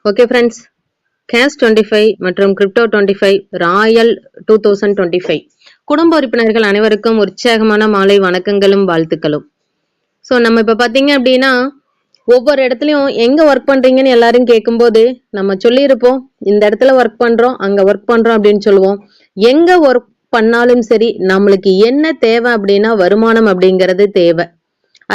Okay friends, cash 25 மற்றும் crypto 25 Royal 2025 குடும்ப உறுப்பினர்கள் அனைவருக்கும் உற்சாகமான மாலை வணக்கங்களும் வாழ்த்துக்களும். ஸோ நம்ம இப்போ பார்த்தீங்க அப்படின்னா ஒவ்வொரு இடத்துலையும் எங்கே ஒர்க் பண்ணுறீங்கன்னு எல்லாரும் கேட்கும்போது நம்ம சொல்லியிருப்போம், இந்த இடத்துல ஒர்க் பண்ணுறோம், அங்கே ஒர்க் பண்ணுறோம் அப்படின்னு சொல்லுவோம். எங்கே ஒர்க் பண்ணாலும் சரி நம்மளுக்கு என்ன தேவை அப்படின்னா வருமானம் அப்படிங்கிறது தேவை.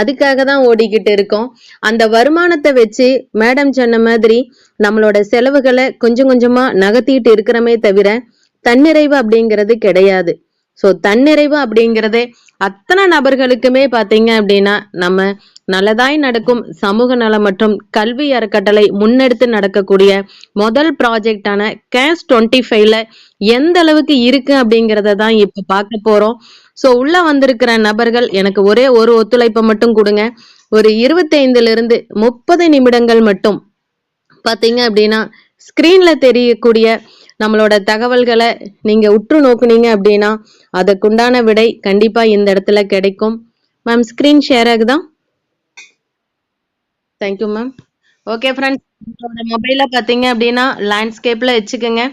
அதுக்காக தான் ஓடிக்கிட்டு இருக்கோம். அந்த வருமானத்தை வச்சு மேடம் சொன்ன மாதிரி நம்மளோட செலவுகளை கொஞ்சம் கொஞ்சமா நகர்த்திட்டு இருக்கிறமே தவிர தன்னிறைவு அப்படிங்கிறது கிடையாது. ஸோ தன்னிறைவு அப்படிங்கிறது அத்தனை நபர்களுக்குமே பார்த்தீங்க அப்படின்னா நம்ம நல்லதாய் நடக்கும் சமூக நலம் மற்றும் கல்வி அறக்கட்டளை முன்னெடுத்து நடக்கக்கூடிய முதல் ப்ராஜெக்டான கேஷ் 25ல எந்த அளவுக்கு இருக்கு அப்படிங்கிறத தான் இப்ப பார்க்க போறோம். ஸோ உள்ள வந்திருக்கிற நபர்கள் எனக்கு ஒரே ஒரு ஒத்துழைப்பை மட்டும் கொடுங்க. ஒரு 25 30 நிமிடங்கள் மட்டும் பார்த்தீங்க அப்படின்னா ஸ்கிரீன்ல தெரியக்கூடிய நம்மளோட தகவல்களை நீங்க உற்று நோக்குனீங்க அப்படின்னா அதுக்குண்டான விடை கண்டிப்பா இந்த இடத்துல கிடைக்கும். மேம் ஸ்கிரீன் ஷேர் ஆகுதா? Thank you ma'am. ஓகே ஃப்ரெண்ட்ஸ், உங்களோட மொபைல பார்த்தீங்க அப்படின்னா லேண்ட்ஸ்கேப்ல வச்சுக்கோங்க.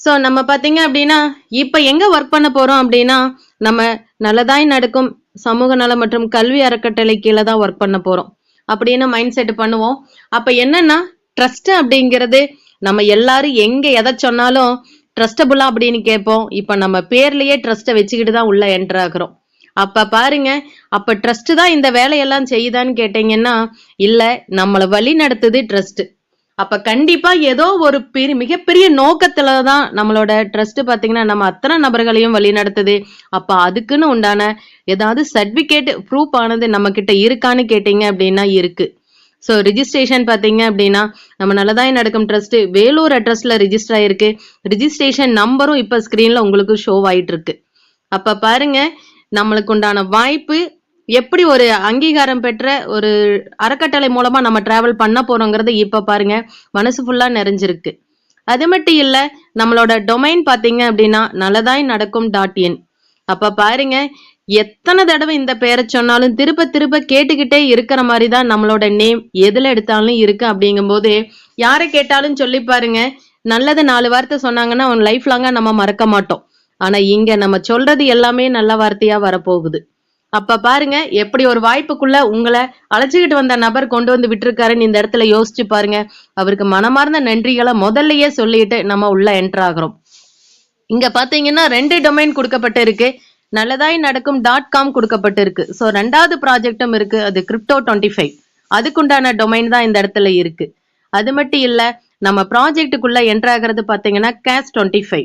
ஸோ நம்ம பார்த்தீங்க அப்படின்னா இப்போ எங்கே ஒர்க் பண்ண போகிறோம் அப்படின்னா நம்ம நல்லதாய் நடக்கும் சமூக நலம் மற்றும் கல்வி அறக்கட்டளை கீழே தான் ஒர்க் பண்ண போகிறோம் அப்படின்னு மைண்ட் செட் பண்ணுவோம். அப்போ என்னன்னா ட்ரஸ்ட் அப்படிங்கிறது நம்ம எல்லாரும் எங்கே எதை சொன்னாலும் ட்ரஸ்டபுளா அப்படின்னு கேட்போம். இப்போ நம்ம பேர்லயே ட்ரஸ்ட்டை வச்சுக்கிட்டு தான் உள்ள என்டர் ஆகுறோம். அப்ப பாருங்க, அப்ப ட்ரஸ்ட் தான் இந்த வேலையெல்லாம் செய்யுதான்னு கேட்டீங்கன்னா இல்ல, நம்மளை வழி நடத்துது ட்ரஸ்ட். அப்ப கண்டிப்பா ஏதோ ஒரு மிகப்பெரிய நோக்கத்துலதான் நம்மளோட ட்ரஸ்ட் பாத்தீங்கன்னா நம்ம அத்தனை நபர்களையும் வழி நடத்துது. அப்ப அதுக்குன்னு உண்டான ஏதாவது சர்டிபிகேட் ப்ரூஃப் ஆனது நம்ம கிட்ட இருக்கான்னு கேட்டீங்க அப்படின்னா இருக்கு. ஸோ ரிஜிஸ்ட்ரேஷன் பார்த்தீங்க அப்படின்னா நம்ம நல்லதாய் நடக்கும் ட்ரஸ்ட் வேலூர் அட்ரஸ்ல ரிஜிஸ்டர் ஆயிருக்கு. ரிஜிஸ்ட்ரேஷன் நம்பரும் இப்போ ஸ்க்ரீன்ல உங்களுக்கு ஷோ ஆயிட்டு இருக்கு. அப்ப பாருங்க, நம்மளுக்கு உண்டான வாய்ப்பு எப்படி ஒரு அங்கீகாரம் பெற்ற ஒரு அறக்கட்டளை மூலமா நம்ம டிராவல் பண்ண போறோங்கிறது இப்ப பாருங்க மனசு ஃபுல்லா நிறைஞ்சிருக்கு. அது மட்டும் இல்ல, நம்மளோட டொமைன் பாத்தீங்க அப்படின்னா நல்லதாய் நடக்கும் .in. அப்ப பாருங்க, எத்தனை தடவை இந்த பேரை சொன்னாலும் திருப்ப திருப்ப கேட்டுக்கிட்டே இருக்கிற மாதிரி தான் நம்மளோட நேம் எதுல எடுத்தாலும் இருக்கு. அப்படிங்கும் போது யாரை கேட்டாலும் சொல்லி பாருங்க, நல்லது 4 வார்த்தை சொன்னாங்கன்னா அவன் லைஃப் லாங்கா நம்ம மறக்க மாட்டோம். ஆனா இங்க நம்ம சொல்றது எல்லாமே நல்ல வார்த்தையா வரப்போகுது. அப்ப பாருங்க, எப்படி ஒரு வாய்ப்புக்குள்ள உங்களை அழைச்சிக்கிட்டு வந்த நபர் கொண்டு வந்து விட்டுருக்காருன்னு இந்த இடத்துல யோசிச்சு பாருங்க. அவருக்கு மனமார்ந்த நன்றிகளை முதல்லயே சொல்லிட்டு நம்ம உள்ள என்டர் ஆகிறோம். இங்க பாத்தீங்கன்னா 2 டொமைன் கொடுக்கப்பட்டு இருக்கு. நல்லதாய் நடக்கும் .com கொடுக்கப்பட்டு இருக்கு. ஸோ 2வது ப்ராஜெக்டும் இருக்கு, அது கிரிப்டோ 25. அதுக்குண்டான டொமைன் தான் இந்த இடத்துல இருக்கு. அது மட்டும் இல்ல, நம்ம ப்ராஜெக்டுக்குள்ள என்டர் ஆகிறது பாத்தீங்கன்னா கேஷ் 25.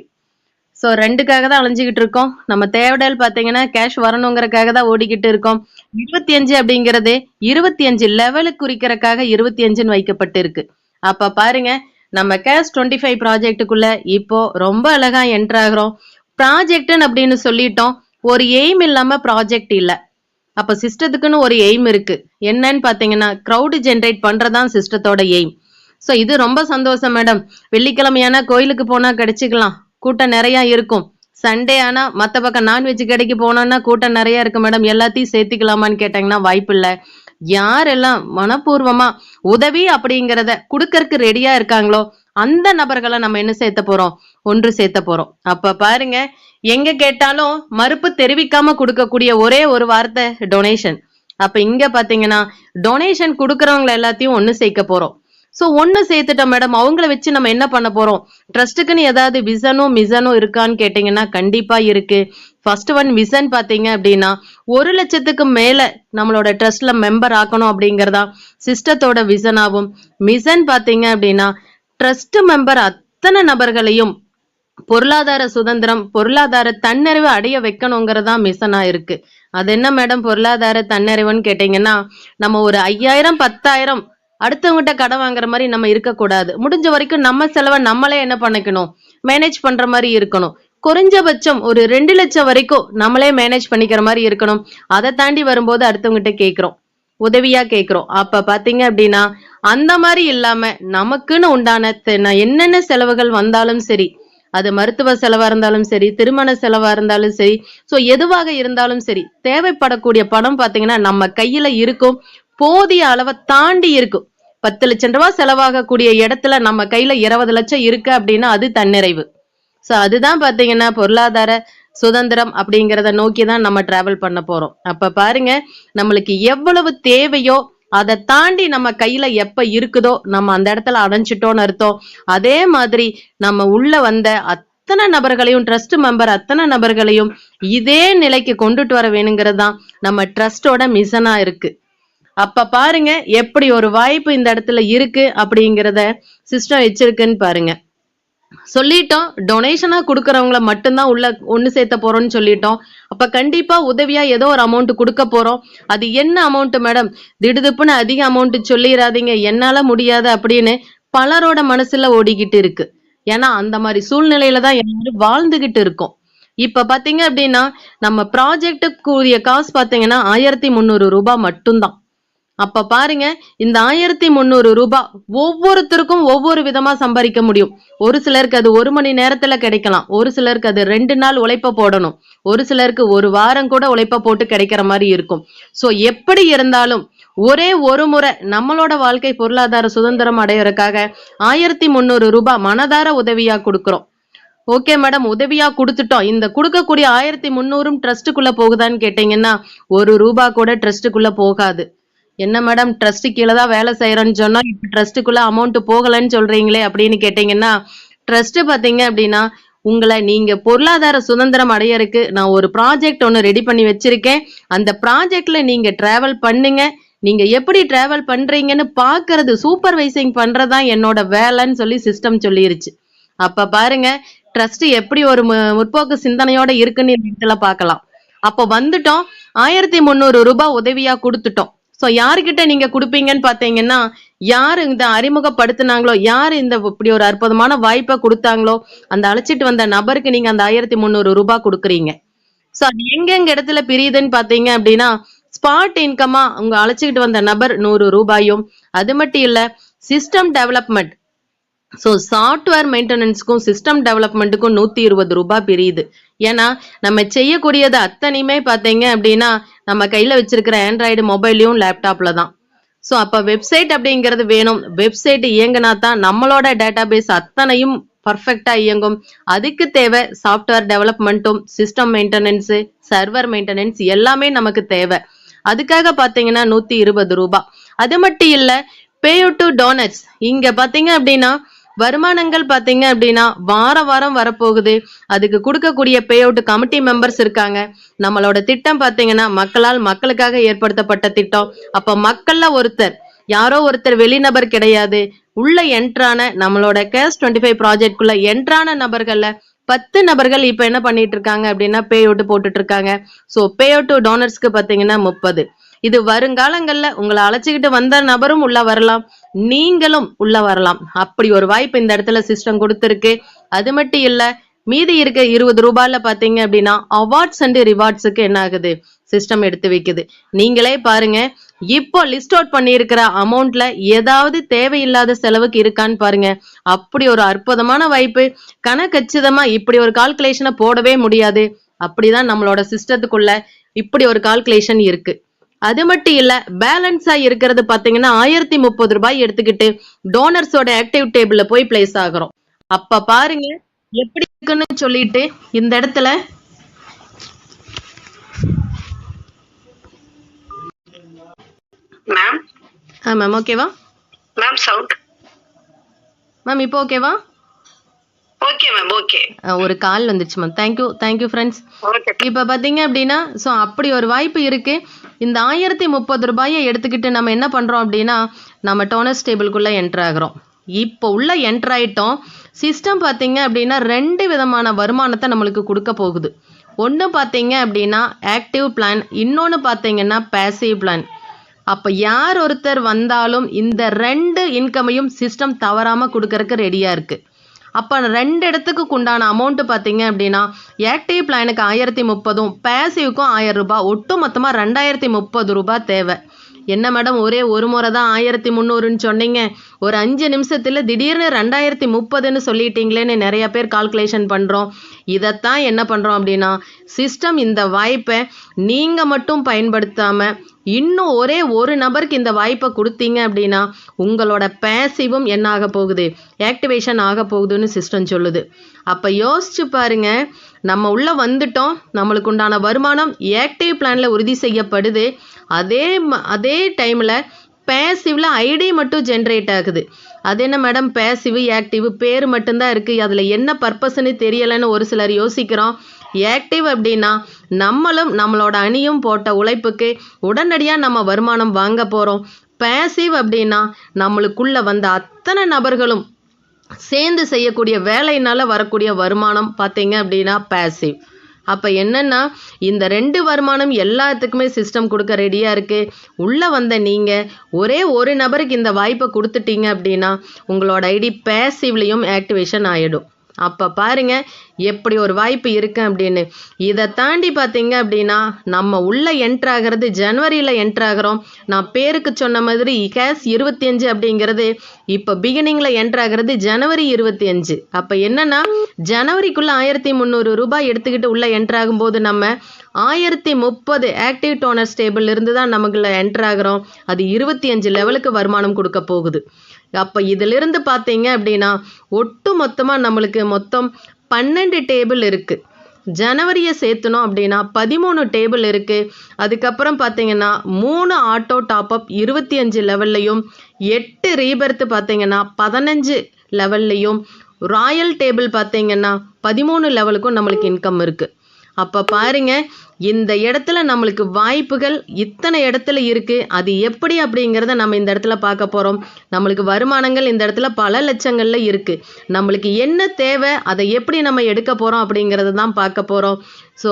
ஸோ 2க்காக தான் அலைஞ்சிக்கிட்டு இருக்கோம். நம்ம தேவைடல் பாத்தீங்கன்னா கேஷ் வரணுங்கிறதுக்காக தான் ஓடிக்கிட்டு இருக்கோம். 25 அப்படிங்கிறது 25 லெவலுக்கு குறிக்கிறதுக்காக 25ன்னு வைக்கப்பட்டு இருக்கு. அப்ப பாருங்க, நம்ம கேஷ் 25 ப்ராஜெக்டுக்குள்ள இப்போ ரொம்ப அழகா என்டர் ஆகிறோம். ப்ராஜெக்ட்னு அப்படின்னு சொல்லிட்டோம், ஒரு எய்ம் இல்லாம ப்ராஜெக்ட் இல்ல. அப்ப சிஸ்டத்துக்குன்னு ஒரு எய்ம் இருக்கு. என்னன்னு பாத்தீங்கன்னா கிரௌடு ஜென்ரேட் பண்றதான் சிஸ்டத்தோட எய்ம். ஸோ இது ரொம்ப சந்தோஷம் மேடம். வெள்ளிக்கிழமையான கோயிலுக்கு போனா கிடைச்சிக்கலாம், கூட்டம் நிறைய இருக்கும். சண்டே ஆனா மத்த பக்கம் நான்வெஜ் கடைக்கு போனோம்னா கூட்டம் நிறைய இருக்கு மேடம், எல்லாத்தையும் சேர்த்துக்கலாமான்னு கேட்டாங்கன்னா வாய்ப்பு இல்லை. யாரெல்லாம் மனப்பூர்வமா உதவி அப்படிங்கிறத கொடுக்கறதுக்கு ரெடியா இருக்காங்களோ அந்த நபர்களை நம்ம என்ன சேர்த்த போறோம், ஒன்று சேர்த்த போறோம். அப்ப பாருங்க, எங்க கேட்டாலும் மறுப்பு தெரிவிக்காம கொடுக்கக்கூடிய ஒரே ஒரு வார்த்தை டொனேஷன். அப்ப இங்க பாத்தீங்கன்னா டொனேஷன் கொடுக்கறவங்களை எல்லாத்தையும் ஒண்ணு சேர்க்க போறோம். ஸோ ஒண்ணு சேர்த்துட்டோம் மேடம், அவங்கள வச்சு நம்ம என்ன பண்ண போறோம், ட்ரஸ்ட்டுக்குன்னு ஏதாவது விசனும் மிசனும் இருக்கான்னு கேட்டீங்கன்னா கண்டிப்பா இருக்கு. ஃபர்ஸ்ட் ஒன் விசன் பாத்தீங்க அப்படின்னா 1 லட்சத்துக்கு மேல நம்மளோட ட்ரஸ்ட்ல மெம்பர் ஆக்கணும் அப்படிங்கறதா சிஸ்டத்தோட விசனாகும். மிசன் பாத்தீங்க அப்படின்னா ட்ரஸ்ட் மெம்பர் அத்தனை நபர்களையும் பொருளாதார சுதந்திரம் பொருளாதார தன்னிறைவு அடைய வைக்கணுங்கிறதா மிஷனா இருக்கு. அது என்ன மேடம் பொருளாதார தன்னிறைவுன்னு கேட்டீங்கன்னா நம்ம ஒரு 5000 10,000 அடுத்தவங்கிட்ட கடன் வாங்குற மாதிரி நம்ம இருக்கக்கூடாது. முடிஞ்ச வரைக்கும் நம்ம செலவை நம்மளே என்ன பண்ணிக்கணும், மேனேஜ் பண்ற மாதிரி இருக்கணும். குறைஞ்சபட்சம் ஒரு 2 லட்சம் வரைக்கும் நம்மளே மேனேஜ் பண்ணிக்கிற மாதிரி இருக்கணும். அதை தாண்டி வரும்போது அடுத்தவங்கிட்ட கேட்கிறோம், உதவியா கேட்கிறோம். அப்ப பாத்தீங்க அப்படின்னா அந்த மாதிரி இல்லாம நமக்குன்னு உண்டான என்னென்ன செலவுகள் வந்தாலும் சரி, அது மருத்துவ செலவா இருந்தாலும் சரி, திருமண செலவா இருந்தாலும் சரி, ஸோ எதுவாக இருந்தாலும் சரி, தேவைப்படக்கூடிய பணம் பாத்தீங்கன்னா நம்ம கையில இருக்கும், போதிய அளவை தாண்டி இருக்கும். 10 லட்சம் ரூபாய் செலவாகக்கூடிய இடத்துல நம்ம கையில 20 லட்சம் இருக்கு அப்படின்னா அது தன்னிறைவு. சோ அதுதான் பாத்தீங்கன்னா பொருளாதார சுதந்திரம் அப்படிங்கிறத நோக்கிதான் நம்ம டிராவல் பண்ண போறோம். அப்ப பாருங்க, நம்மளுக்கு எவ்வளவு தேவையோ அதை தாண்டி நம்ம கையில எப்ப இருக்குதோ நம்ம அந்த இடத்துல அடைஞ்சிட்டோம்னு அர்த்தம். அதே மாதிரி நம்ம உள்ள வந்த அத்தனை நபர்களையும், ட்ரஸ்ட் மெம்பர் அத்தனை நபர்களையும் இதே நிலைக்கு கொண்டுட்டு வர வேணுங்கிறது தான் நம்ம ட்ரஸ்டோட மிஷனா இருக்கு. அப்ப பாருங்க எப்படி ஒரு வாய்ப்பு இந்த இடத்துல இருக்கு அப்படிங்கிறத சிஸ்டம் வச்சிருக்குன்னு பாருங்க. சொல்லிட்டோம், டொனேஷனா கொடுக்கறவங்களை மட்டும்தான் உள்ள ஒண்ணு சேர்த்த போறோம்னு சொல்லிட்டோம். அப்ப கண்டிப்பா உதவியா ஏதோ ஒரு அமௌண்ட் கொடுக்க போறோம். அது என்ன அமௌண்ட் மேடம், திடுதுப்புன்னு அதிக அமௌண்ட் சொல்லிடாதீங்க, என்னால முடியாது அப்படின்னு பலரோட மனசுல ஓடிக்கிட்டு இருக்கு. ஏன்னா அந்த மாதிரி சூழ்நிலையில தான் எல்லாரும் வாழ்ந்துகிட்டு இருக்கோம். இப்ப பாத்தீங்க அப்படின்னா நம்ம ப்ராஜெக்டுக்குரிய காசு பாத்தீங்கன்னா 1300 ரூபாய் மட்டும்தான். அப்ப பாருங்க, இந்த 1300 ரூபாய் ஒவ்வொருத்தருக்கும் ஒவ்வொரு விதமா சம்பாதிக்க முடியும். ஒரு சிலருக்கு அது 1 மணி நேரத்துல கிடைக்கலாம், ஒரு சிலருக்கு அது 2 நாள் உழைப்ப போடணும், ஒரு சிலருக்கு 1 வாரம் கூட உழைப்ப போட்டு கிடைக்கிற மாதிரி இருக்கும். சோ எப்படி இருந்தாலும் ஒரே ஒரு முறை நம்மளோட வாழ்க்கை பொருளாதார சுதந்திரம் அடையறதுக்காக 1300 ரூபாய் மனதார உதவியா கொடுக்கிறோம். ஓகே மேடம், உதவியா கொடுத்துட்டோம், இந்த கொடுக்கக்கூடிய 1300 ட்ரஸ்டுக்குள்ள போகுதான்னு கேட்டீங்கன்னா 1 ரூபாய் கூட ட்ரஸ்டுக்குள்ள போகாது. என்ன மேடம், ட்ரஸ்ட் கீழே தான் வேலை செய்யறோம்னு சொன்னா இப்ப ட்ரஸ்டுக்குள்ள அமௌண்ட் போகலன்னு சொல்றீங்களே அப்படின்னு கேட்டீங்கன்னா, ட்ரஸ்ட் பாத்தீங்க அப்படின்னா உங்களை நீங்க பொருளாதார சுதந்திரம் அடையறதுக்கு நான் ஒரு ப்ராஜெக்ட் ஒன்னு ரெடி பண்ணி வச்சிருக்கேன். அந்த ப்ராஜெக்ட்ல நீங்க டிராவல் பண்ணுங்க. நீங்க எப்படி டிராவல் பண்றீங்கன்னு பாக்குறது, சூப்பர்வைசிங் பண்றதுதான் என்னோட வேலைன்னு சொல்லி சிஸ்டம் சொல்லிருச்சு. அப்ப பாருங்க ட்ரஸ்ட் எப்படி ஒரு முற்போக்கு சிந்தனையோட இருக்குன்னு இடத்துல பாக்கலாம். அப்ப வந்துட்டோம், 1300 ரூபாய் உதவியா கொடுத்துட்டோம். சோ யாருக்கிட்ட நீங்க கொடுப்பீங்கன்னு பாத்தீங்கன்னா, யாரு இந்த அறிமுகப்படுத்தினாங்களோ, யாரு இந்த இப்படி ஒரு அற்புதமான வாய்ப்பை கொடுத்தாங்களோ அந்த அழைச்சிட்டு வந்த நபருக்கு நீங்க அந்த 1300 ரூபாய் கொடுக்குறீங்க. சோ அது எங்க இடத்துல பிரியுதுன்னு பாத்தீங்க அப்படின்னா, ஸ்பாட் இன்கமா உங்க அழைச்சிக்கிட்டு வந்த நபர் 100 ரூபாயும், அது மட்டும் இல்ல சிஸ்டம் டெவலப்மெண்ட், சோ சாஃப்ட்வேர் மெயின்டெனன்ஸ்க்கும் சிஸ்டம் டெவலப்மெண்ட்டுக்கும் 120 ரூபாய் பிரியுது. ஏன்னா நம்ம செய்யக்கூடியது அத்தனையுமே பாத்தீங்க அப்படின்னா நம்ம கையில வச்சிருக்கிற ஆண்ட்ராய்டு மொபைல்லையும் லேப்டாப்ல தான். சோ அப்ப வெப்சைட் அப்படிங்கிறது வேணும். வெப்சைட் இயங்கினா தான் நம்மளோட டேட்டாபேஸ் அத்தனையும் பர்ஃபெக்டா இயங்கும். அதுக்கு தேவை சாஃப்ட்வேர் டெவலப்மெண்ட்டும், சிஸ்டம் மெயின்டெனன்ஸ், சர்வர் மெயின்டெனன்ஸ் எல்லாமே நமக்கு தேவை. அதுக்காக பாத்தீங்கன்னா 120 ரூபாய். அது மட்டும் இல்ல பே டு டோனர்ஸ், இங்க பாத்தீங்க அப்படின்னா வருமானங்கள் பாத்தீங்க அப்படின்னா வாரம் வரப்போகுது. அதுக்கு கொடுக்கக்கூடிய பே அவுட் கமிட்டி மெம்பர்ஸ் இருக்காங்க. நம்மளோட திட்டம் பாத்தீங்கன்னா மக்களால் மக்களுக்காக ஏற்படுத்தப்பட்ட திட்டம். அப்ப மக்கள்ல ஒருத்தர், யாரோ ஒருத்தர் வெளிநபர் கிடையாது. உள்ள என்ட்ரான நம்மளோட கேஸ் 25 ப்ராஜெக்ட்குள்ள என்ட்ரான நபர்கள்ல 10 நபர்கள் இப்ப என்ன பண்ணிட்டு இருக்காங்க அப்படின்னா பே அவுட் போட்டுட்டு இருக்காங்க. சோ பே அவுட் டோனர்ஸ்க்கு பாத்தீங்கன்னா 30. இது வருங்காலங்கள்ல உங்களை அழைச்சிக்கிட்டு வந்த நபரும் உள்ள வரலாம், நீங்களும் உள்ள வரலாம். அப்படி ஒரு வாய்ப்பு இந்த இடத்துல சிஸ்டம் கொடுத்திருக்கு. அது மட்டும் இல்ல, மீதி இருக்க 20 ரூபாயில பாத்தீங்க அப்படின்னா அவார்ட்ஸ் அண்ட் ரிவார்ட்ஸுக்கு என்ன ஆகுது, சிஸ்டம் எடுத்து வைக்குது. நீங்களே பாருங்க, இப்போ லிஸ்ட் அவுட் பண்ணியிருக்கிற அமௌண்ட்ல ஏதாவது தேவையில்லாத செலவுக்கு இருக்கான்னு பாருங்க. அப்படி ஒரு அற்புதமான வாய்ப்பு. கணக்கச்சிதமா இப்படி ஒரு கால்குலேஷனை போடவே முடியாது. அப்படிதான் நம்மளோட சிஸ்டத்துக்குள்ள இப்படி ஒரு கால்குலேஷன் இருக்கு. அது மட்டும் இல்ல, பேலன்ஸா இருக்கிறது பாத்தீங்கன்னா 1030 ரூபாய் எடுத்துக்கிட்டு டோனர்ஸோட ஆக்டிவ் டேபிள்ல போய் பிளேஸ் ஆகிறோம். அப்ப பாருங்க எப்படி இருக்குன்னு சொல்லிட்டு இந்த இடத்துல மேம் மேம் ஓகேவா மேம்? சவுண்ட் மேம் இப்போ ஓகேவா? Okay ma'am, okay. ஒரு கால் வந்துச்சு மேம். Thank you friends. இப்ப பாத்தீங்க அப்படின்னா சோ அப்படி ஒரு வாய்ப்பு இருக்கு. இந்த 1030 ரூபாயை எடுத்துக்கிட்டு நம்ம என்ன பண்றோம் அப்படின்னா நம்ம டோனர்ஸ் டேபிள்குள்ள என்டர் ஆகிறோம். இப்போ உள்ள என்டர் ஆயிட்டோம். சிஸ்டம் பாத்தீங்க அப்படின்னா 2 விதமான வருமானத்தை நம்மளுக்கு கொடுக்க போகுது. ஒன்னு பாத்தீங்க அப்படின்னா ஆக்டிவ் பிளான், இன்னொன்னு பாத்தீங்கன்னா பேசிவ் பிளான். அப்ப யார் ஒருத்தர் வந்தாலும் இந்த 2 இன்கமையும் சிஸ்டம் தவறாம கொடுக்கறதுக்கு ரெடியா இருக்கு. அப்ப 2 இடத்துக்கு உண்டான அமௌண்ட் பாத்தீங்க அப்படின்னா ஆக்டிவ் பிளானுக்கு 1030, பேசிவ்க்கும் 1000 ரூபாய், ஒட்டு மொத்தமா 2030 ரூபாய் தேவை. என்ன மேடம், ஒரே ஒரு முறை தான் 1300ன்னு சொன்னீங்க, ஒரு 5 நிமிஷத்துல திடீர்னு 2030ன்னு சொல்லிட்டீங்களேன்னு நிறைய பேர் கால்குலேஷன் பண்றோம். இதைத்தான் என்ன பண்றோம் அப்படின்னா சிஸ்டம் இந்த வாய்ப்பை நீங்க மட்டும் பயன்படுத்தாம இன்னும் ஒரே ஒரு நபருக்கு இந்த வாய்ப்பை கொடுத்தீங்க அப்படின்னா உங்களோட பேசிவும் என்ன ஆக போகுது, ஆக்டிவேஷன் ஆக போகுதுன்னு சிஸ்டம் சொல்லுது. அப்போ யோசிச்சு பாருங்க, நம்ம உள்ள வந்துட்டோம், நம்மளுக்கு உண்டான வருமானம் ஆக்டிவ் பிளான்ல உறுதி செய்யப்படுது. அதே டைமில் பேசிவ்ல ஐடி மட்டும் ஜென்ரேட் ஆகுது. அது என்ன மேடம் பேசிவ் ஆக்டிவ் பேர் மட்டும்தான் இருக்குது, அதில் என்ன பர்பஸ்ன்னு தெரியலைன்னு ஒரு சிலர் யோசிக்கிறோம். ஆக்டிவ் அப்படின்னா நம்மளும் நம்மளோட அணியும் போட்ட உழைப்புக்கு உடனடியாக நம்ம வருமானம் வாங்க போகிறோம். பேசிவ் அப்படின்னா நம்மளுக்குள்ள வந்த அத்தனை நபர்களும் சேர்ந்து செய்யக்கூடிய வேலையினால வரக்கூடிய வருமானம் பார்த்தீங்க அப்படின்னா பேசிவ். அப்போ என்னன்னா இந்த 2 வருமானம் எல்லாத்துக்குமே சிஸ்டம் கொடுக்க ரெடியாக இருக்குது. உள்ளே வந்த நீங்கள் ஒரே ஒரு நபருக்கு இந்த வாய்ப்பை கொடுத்துட்டீங்க அப்படின்னா உங்களோட ஐடி பேசிவ்லையும் ஆக்டிவேஷன் ஆகிடும். அப்போ பாருங்க எப்படி ஒரு வாய்ப்பு இருக்கு அப்படின்னு. இதை தாண்டி பார்த்தீங்க அப்படின்னா நம்ம உள்ள என்ட்ரு ஆகிறது ஜனவரியில் என்ட்ரு ஆகிறோம். நான் பேருக்கு சொன்ன மாதிரி கேஸ் 25 அப்படிங்கிறது இப்போ பிகினிங்கில் என்ட்ரு ஆகிறது ஜனவரி 25. அப்போ என்னன்னா ஜனவரிக்குள்ள 1300 ரூபாய் எடுத்துக்கிட்டு உள்ள என்ட்ரு ஆகும்போது நம்ம 1030 ஆக்டிவ் டோனர் ஸ்டேபிள் இருந்து தான் நமக்குள்ள என்ட்ரு ஆகிறோம். அது 25 லெவலுக்கு வருமானம் கொடுக்க போகுது. அப்போ இதிலிருந்து பார்த்தீங்க அப்படின்னா ஒட்டு மொத்தமாக நம்மளுக்கு மொத்தம் 12 டேபிள் இருக்குது. ஜனவரியை சேர்த்தணும் அப்படின்னா 13 டேபிள் இருக்குது. அதுக்கப்புறம் பார்த்தீங்கன்னா 3 ஆட்டோ டாப்அப் 25 லெவல்லையும் 8 ரீபர்த் பார்த்தீங்கன்னா 15 லெவல்லையும் ராயல் டேபிள் பார்த்தீங்கன்னா 13 லெவலுக்கும் நம்மளுக்கு இன்கம் இருக்குது. அப்போ பாருங்க இந்த இடத்துல நம்மளுக்கு வாய்ப்புகள் இத்தனை இடத்துல இருக்குது. அது எப்படி அப்படிங்கிறத நம்ம இந்த இடத்துல பார்க்க போகிறோம். நம்மளுக்கு வருமானங்கள் இந்த இடத்துல பல லட்சங்களில் இருக்குது. நம்மளுக்கு என்ன தேவை, அதை எப்படி நம்ம எடுக்க போகிறோம் அப்படிங்கிறத தான் பார்க்க போகிறோம். ஸோ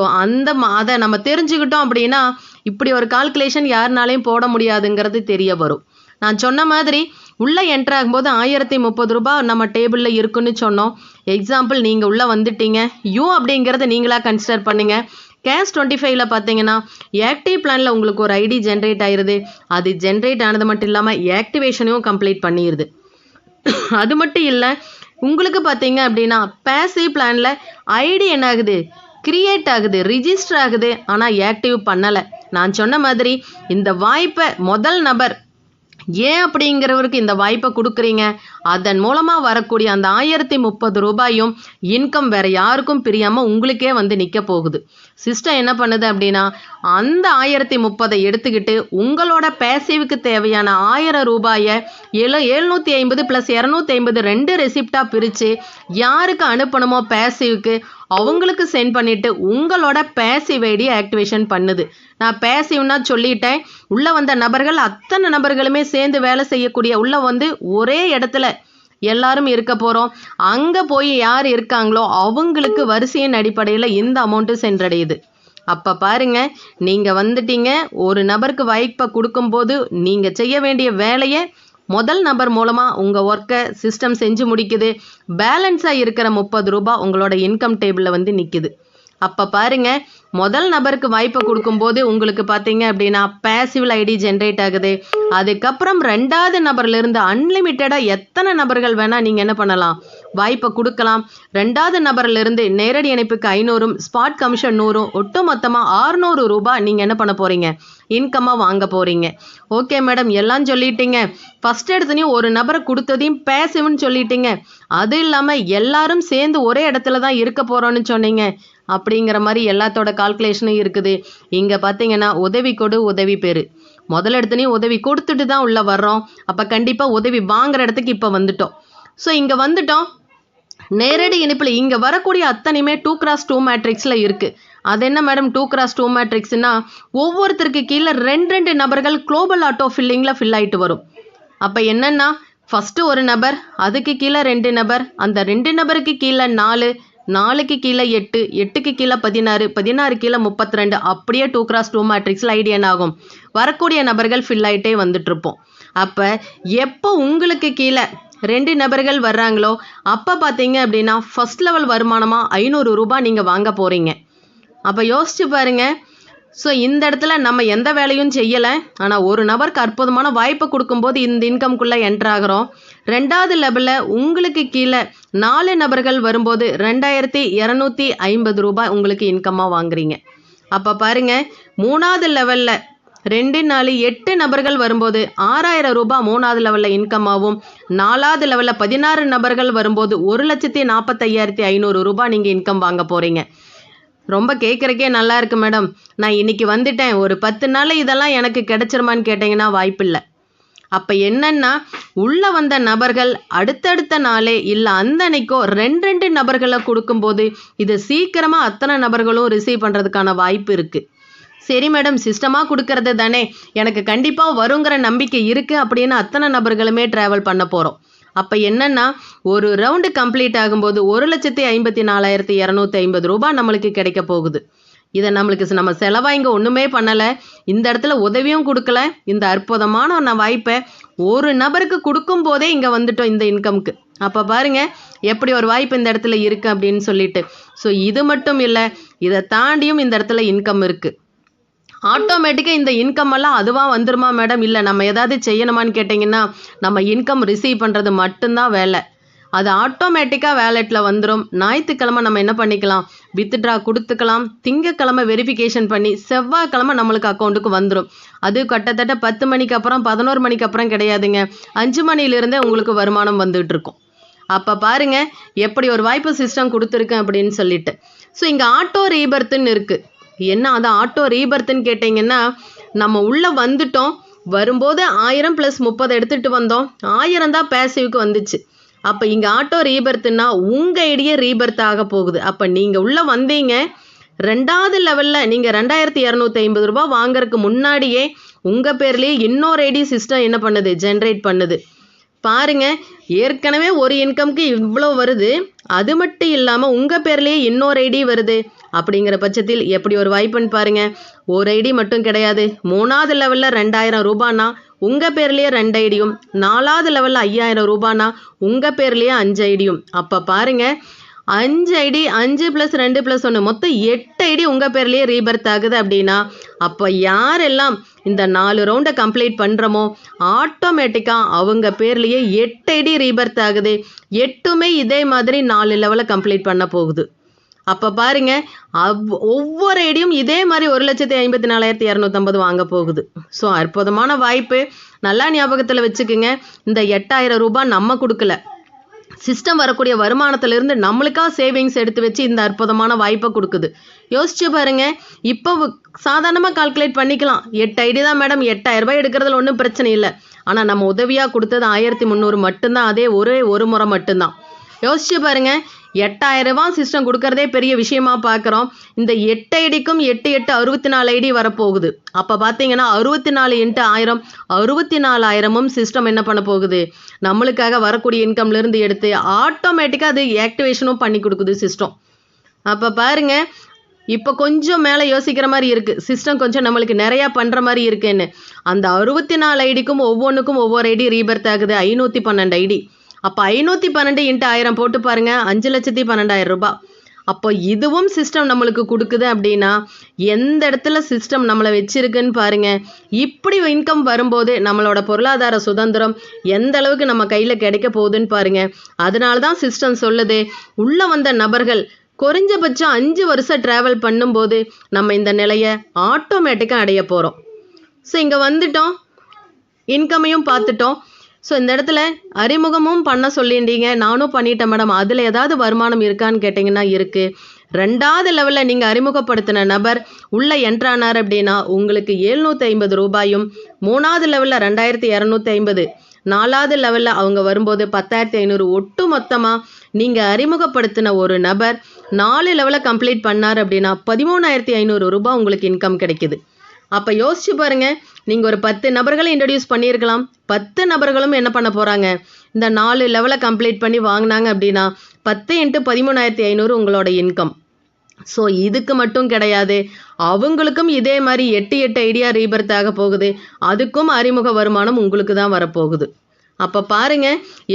அதை நம்ம தெரிஞ்சுக்கிட்டோம் அப்படின்னா இப்படி ஒரு கால்குலேஷன் யாருனாலையும் போட முடியாதுங்கிறது தெரிய வரும். நான் சொன்ன மாதிரி உள்ளே என்ட்ரு ஆகும்போது 1030 ரூபாய் நம்ம டேபிளில் இருக்குன்னு சொன்னோம். எக்ஸாம்பிள் நீங்கள் உள்ளே வந்துட்டீங்க, அப்படிங்கிறத நீங்களாக கன்சிடர் பண்ணுங்க. கேஷ் 25ல பார்த்தீங்கன்னா ஆக்டிவ் பிளானில் உங்களுக்கு ஒரு ஐடி ஜென்ரேட் ஆயிடுது. அது ஜென்ரேட் ஆனது மட்டும் இல்லாமல் ஆக்டிவேஷனையும் கம்ப்ளீட் பண்ணிடுது. அது மட்டும் இல்லை, உங்களுக்கு பார்த்தீங்க அப்படின்னா பேசிவ் பிளானில் ஐடி என்ன ஆகுது, கிரியேட் ஆகுது, ரிஜிஸ்டர் ஆகுது, ஆனால் ஆக்டிவ் பண்ணலை. நான் சொன்ன மாதிரி இந்த வாய்ப்பை முதல் நபர் ஏன் அப்படிங்கிறவருக்கு இந்த வாய்ப்பை கொடுக்குறீங்க. அதன் மூலமாக வரக்கூடிய அந்த 1030 ரூபாயும் இன்கம் வேற யாருக்கும் பிரியாமல் உங்களுக்கே வந்து நிற்க போகுது. சிஸ்டம் என்ன பண்ணுது அப்படின்னா அந்த 1030 எடுத்துக்கிட்டு உங்களோட பேசிவுக்கு தேவையான 1000 ரூபாயை 750 + 250 2 ரெசிப்டாக பிரித்து யாருக்கு அனுப்பணுமோ பேசிவுக்கு அவங்களுக்கு சென்ட் பண்ணிட்டு உங்களோட பேசிவ் ஐடி ஆக்டிவேஷன் பண்ணுது. நான் பேசிவ்னா சொல்லிட்டேன், உள்ள வந்த நபர்கள் அத்தனை நபர்களுமே சேர்ந்து வேலை செய்யக்கூடிய உள்ள வந்து ஒரே இடத்துல எல்லாரும் இருக்க போகிறோம். அங்கே போய் யார் இருக்காங்களோ அவங்களுக்கு வரிசையின் அடிப்படையில் இந்த அமௌண்ட்டு சென்றடையுது. அப்போ பாருங்க, நீங்கள் வந்துட்டீங்க, ஒரு நபருக்கு வாய்ப்பை கொடுக்கும்போது நீங்கள் செய்ய வேண்டிய வேலையை முதல் நபர் மூலமாக உங்கள் ஒர்க்கை சிஸ்டம் செஞ்சு முடிக்குது. பேலன்ஸாக இருக்கிற 30 ரூபாய் உங்களோட இன்கம் டேபிளில் வந்து நிற்குது. அப்போ பாருங்க, முதல் நபருக்கு வாய்ப்பை கொடுக்கும்போது உங்களுக்கு பார்த்தீங்க அப்படின்னா பேசிவ் ஐடி ஜென்ரேட் ஆகுது. அதுக்கப்புறம் 2வது நபர்லேருந்து அன்லிமிட்டடாக எத்தனை நபர்கள் வேணால் நீங்கள் என்ன பண்ணலாம், வாய்ப்பை கொடுக்கலாம். 2வது நபர்லேருந்து நேரடி இணைப்புக்கு 500, ஸ்பாட் கமிஷன் 100, ஒட்டு மொத்தமாக 600 ரூபாய் நீங்கள் என்ன பண்ண போகிறீங்க, இன்கமாக வாங்க போகிறீங்க. ஓகே மேடம், எல்லாம் சொல்லிட்டீங்க. ஃபஸ்ட் எடுத்துனையும் ஒரு நபரை கொடுத்ததையும் பேசிவ்னு சொல்லிட்டீங்க. அது இல்லாமல் எல்லாரும் சேர்ந்து ஒரே இடத்துல தான் இருக்க போகிறோன்னு சொன்னீங்க. அப்படிங்கிற மாதிரி எல்லாத்தோட கால்குலேஷனும் இருக்குது. இங்கே பார்த்தீங்கன்னா உதவி கொடு, உதவி பெறு. முதல் இடத்துலையும் உதவி கொடுத்துட்டு தான் உள்ளே வர்றோம். அப்போ கண்டிப்பாக உதவி வாங்குற இடத்துக்கு இப்போ வந்துட்டோம். ஸோ இங்கே வந்துட்டோம். நேரடி இணைப்பில் இங்கே வரக்கூடிய அத்தனையுமே 2x2 மேட்ரிக்ஸில் இருக்குது. அது என்ன மேடம் 2x2 மேட்ரிக்ஸ்னா ஒவ்வொருத்தருக்கு கீழே 2 நபர்கள் குளோபல் ஆட்டோ ஃபில்லிங்கில் ஃபில் ஆகிட்டு வரும். அப்போ என்னென்னா ஃபஸ்ட்டு ஒரு நபர், அதுக்கு கீழே 2 நபர், அந்த 2 நபருக்கு கீழே 4, 4க்கு கீழே 8, 8க்கு கீழே 16, 16 கீழே 32, அப்படியே 2x2 மேட்ரிக்ஸில் ஐடி என்ன ஆகும், வரக்கூடிய நபர்கள் ஃபில் ஆகிட்டே வந்துட்டுருப்போம். அப்போ எப்போ உங்களுக்கு கீழே 2 நபர்கள் வர்றாங்களோ அப்போ பார்த்தீங்க அப்படின்னா ஃபஸ்ட் லெவல் வருமானமாக 500 ரூபாய் நீங்கள் வாங்க போகிறீங்க. அப்போ யோசிச்சு பாருங்க. ஸோ இந்த இடத்துல நம்ம எந்த வேலையும் செய்யலை, ஆனால் ஒரு நபருக்கு அற்புதமான வாய்ப்பை கொடுக்கும்போது இந்த இன்கம்குள்ளே என்ட்ரு ஆகிறோம். 2வது லெவலில் உங்களுக்கு கீழே 4 நபர்கள் வரும்போது 2250 ரூபாய் உங்களுக்கு இன்கம்மாக வாங்குறீங்க. அப்போ பாருங்கள், 3வது லெவலில் 2 4 8 நபர்கள் வரும்போது 6000 ரூபாய் 3வது லெவலில் இன்கம் ஆகும். 4வது லெவலில் 16 நபர்கள் வரும்போது 1,45,500 ரூபாய் நீங்கள் இன்கம் வாங்க போகிறீங்க. ரொம்ப கேட்குறக்கே நல்லா இருக்கு மேடம். நான் இன்னைக்கு வந்துட்டேன், ஒரு 10 நாள் இதெல்லாம் எனக்கு கிடைச்சிருமான்னு கேட்டிங்கன்னா வாய்ப்பில்லை. அப்போ என்னன்னா, உள்ளே வந்த நபர்கள் அடுத்தடுத்த நாளே இல்லை அந்த அன்னைக்கோ 2 நபர்களை கொடுக்கும்போது இது சீக்கிரமாக அத்தனை நபர்களும் ரிசீவ் பண்ணுறதுக்கான வாய்ப்பு இருக்குது. சரி மேடம், சிஸ்டமாக கொடுக்கறது தானே, எனக்கு கண்டிப்பாக வருங்கிற நம்பிக்கை இருக்குது அப்படின்னு அத்தனை நபர்களுமே ட்ராவல் பண்ண போகிறோம். அப்போ என்னன்னா, ஒரு ரவுண்டு கம்ப்ளீட் ஆகும்போது 1,54,250 ரூபாய் நம்மளுக்கு கிடைக்க போகுது. இதை நம்ம செலவாக இங்கே ஒன்றுமே பண்ணலை, இந்த இடத்துல உதவியும் கொடுக்கல. இந்த அற்புதமான வாய்ப்பை ஒரு நபருக்கு கொடுக்கும் போதே இங்கே வந்துட்டோம் இந்த இன்கம்க்கு. அப்போ பாருங்க எப்படி ஒரு வாய்ப்பு இந்த இடத்துல இருக்குது அப்படின்னு சொல்லிட்டு. ஸோ இது மட்டும் இல்லை, இதை தாண்டியும் இந்த இடத்துல இன்கம் இருக்குது. ஆட்டோமேட்டிக்காக இந்த இன்கம் எல்லாம் அதுவாக வந்துருமா மேடம்? இல்லை, நம்ம ஏதாவது செய்யணுமான்னு கேட்டிங்கன்னா நம்ம இன்கம் ரிசீவ் பண்ணுறது மட்டும்தான் வேலை. அது ஆட்டோமேட்டிக்காக வேலெட்டில் வந்துடும். ஞாயிற்றுக்கிழமை நம்ம என்ன பண்ணிக்கலாம், வித்ட்ரா கொடுத்துக்கலாம். திங்கக்கிழமை வெரிஃபிகேஷன் பண்ணி செவ்வாய்க்கிழமை நம்மளுக்கு அக்கௌண்ட்டுக்கு வந்துடும். அது கிட்டத்தட்ட 10 மணிக்கு அப்புறம் 11 மணிக்கு அப்புறம் கிடையாதுங்க, 5 மணிலிருந்தே உங்களுக்கு வருமானம் வந்துட்டு இருக்கும். அப்போ பாருங்க எப்படி ஒரு வாய்ப்பு சிஸ்டம் கொடுத்துருக்கேன் அப்படின்னு சொல்லிட்டு. ஸோ இங்கே ஆட்டோ ரீபர்த்துன்னு இருக்குது. என்ன அது ஆட்டோ ரீபர்த்துன்னு கேட்டிங்கன்னா, நம்ம உள்ளே வந்துட்டோம், வரும்போது 1000 + 30 எடுத்துகிட்டு வந்தோம், 1000 தான் பேசிவ்க்கு வந்துச்சு. அப்போ இங்கே ஆட்டோ ரீபர்த்துன்னா உங்கள் ஐடியே ரீபர்த் ஆக போகுது. அப்போ நீங்கள் உள்ளே வந்தீங்க, 2வது லெவலில் நீங்கள் 2250 ரூபாய் வாங்குறதுக்கு முன்னாடியே உங்கள் பேர்லேயே இன்னொரு ஐடி சிஸ்டம் என்ன பண்ணுது, ஜென்ரேட் பண்ணுது. பாருங்க, ஏற்கனவே ஒரு இன்கம்க்கு இவ்வளோ வருது, அது மட்டும் இல்லாமல் உங்கள் பேர்லேயே இன்னொரு ஐடி வருது. அப்படிங்கிற பட்சத்தில் எப்படி ஒரு வாய்ப்புன்னு பாருங்க. ஒரு ஐடி மட்டும் கிடையாது, 3வது லெவலில் 2000 ரூபானா உங்கள் பேர்லேயே 2 ஐடியும், 4வது லெவலில் 5000 ரூபானா உங்கள் பேர்லேயே 5 ஐடியும். அப்போ பாருங்க, 5 ஐடி, 5 + 2 + 1 மொத்தம் 8 ஐடி உங்கள் பேர்லேயே ரீபர்த் ஆகுது. அப்படின்னா அப்போ யாரெல்லாம் இந்த 4 ரவுண்டை கம்ப்ளீட் பண்ணுறோமோ ஆட்டோமேட்டிக்காக அவங்க பேர்லேயே 8 ஐடி ரீபர்த் ஆகுது. 8மே இதே மாதிரி 4 லெவலில் கம்ப்ளீட் பண்ண போகுது. அப்போ பாருங்க, ஒவ்வொரு ஐடியும் இதே மாதிரி 1,54,250 வாங்க போகுது. ஸோ அற்புதமான வாய்ப்பு, நல்லா ஞாபகத்தில் வச்சுக்குங்க. இந்த 8000 ரூபாய் நம்ம கொடுக்கல, சிஸ்டம் வரக்கூடிய வருமானத்திலிருந்து நம்மளுக்காக சேவிங்ஸ் எடுத்து வச்சு இந்த அற்புதமான வாய்ப்பை கொடுக்குது. யோசிச்சு பாருங்க, இப்போ சாதாரணமாக கால்குலேட் பண்ணிக்கலாம். 8 ஐடி தான் மேடம், 8000 ரூபாய் எடுக்கிறதுல ஒன்றும் பிரச்சனை இல்லை. ஆனால் நம்ம உதவியாக கொடுத்தது 1300 மட்டும்தான், அதே ஒரு முறை மட்டும்தான். யோசிச்சு பாருங்க, 8000 ரூபாய் சிஸ்டம் கொடுக்கறதே பெரிய விஷயமா பார்க்குறோம். இந்த 8 ஐடிக்கும் 8 8 64 ஐடி வரப்போகுது. அப்போ பார்த்தீங்கன்னா 64 × 1000 64,000ம் சிஸ்டம் என்ன பண்ண போகுது, நம்மளுக்காக வரக்கூடிய இன்கம்லேருந்து எடுத்து ஆட்டோமேட்டிக்காக அது ஆக்டிவேஷனும் பண்ணி கொடுக்குது சிஸ்டம். அப்போ பாருங்க, இப்போ கொஞ்சம் மேலே யோசிக்கிற மாதிரி இருக்குது, சிஸ்டம் கொஞ்சம் நம்மளுக்கு நிறையா பண்ணுற மாதிரி இருக்குன்னு. அந்த 64 ஐடிக்கும் ஒவ்வொன்றுக்கும் ஒவ்வொரு ஐடி ரீபர்த் ஆகுது, 512 ஐடி. அப்போ 512 × 1000 போட்டு பாருங்க, 5,12,000 ரூபாய். அப்போ இதுவும் சிஸ்டம் நம்மளுக்கு கொடுக்குது. அப்படின்னா எந்த இடத்துல சிஸ்டம் நம்மளை வச்சிருக்குன்னு பாருங்க. இப்படி இன்கம் வரும்போது நம்மளோட பொருளாதார சுதந்திரம் எந்த அளவுக்கு நம்ம கையில் கிடைக்க போகுதுன்னு பாருங்க. அதனால தான் சிஸ்டம் சொல்லுது, உள்ளே வந்த நபர்கள் குறைஞ்சபட்சம் 5 வருஷம் ட்ராவல் பண்ணும்போது நம்ம இந்த நிலையை ஆட்டோமேட்டிக்காக அடைய போகிறோம். ஸோ இங்கே வந்துட்டோம், இன்கமையும் பார்த்துட்டோம். ஸோ இந்த இடத்துல அறிமுகமும் பண்ண சொல்லிட்டீங்க, நானும் பண்ணிட்டேன் மேடம். அதில் ஏதாவது வருமானம் இருக்கான்னு கேட்டிங்கன்னா இருக்குது. 2வது லெவலில் நீங்கள் அறிமுகப்படுத்தின நபர் உள்ளே என்ட்ரானார் அப்படின்னா உங்களுக்கு 750 ரூபாயும், 3வது லெவலில் 2250, 4வது லெவலில் அவங்க வரும்போது 10,500. ஒட்டு மொத்தமாக நீங்கள் அறிமுகப்படுத்தின ஒரு நபர் 4 லெவலில் கம்ப்ளீட் பண்ணார் அப்படின்னா 13,500 ரூபாய் உங்களுக்கு இன்கம் கிடைக்குது. அப்போ யோசிச்சு பாருங்க, நீங்கள் ஒரு 10 நபர்களை இன்ட்ரடியூஸ் பண்ணியிருக்கலாம். 10 நபர்களும் என்ன பண்ண போகிறாங்க, இந்த 4 லெவலை கம்ப்ளீட் பண்ணி வாங்கினாங்க அப்படின்னா 10 × 13,500 உங்களோட இன்கம். ஸோ இதுக்கு மட்டும் கிடையாது, அவங்களுக்கும் இதே மாதிரி 8 8 ஐடியா ரீபர்த் ஆக போகுது. அதுக்கும் அறிமுக வருமானம் உங்களுக்கு தான் வரப்போகுது. அப்போ பாருங்க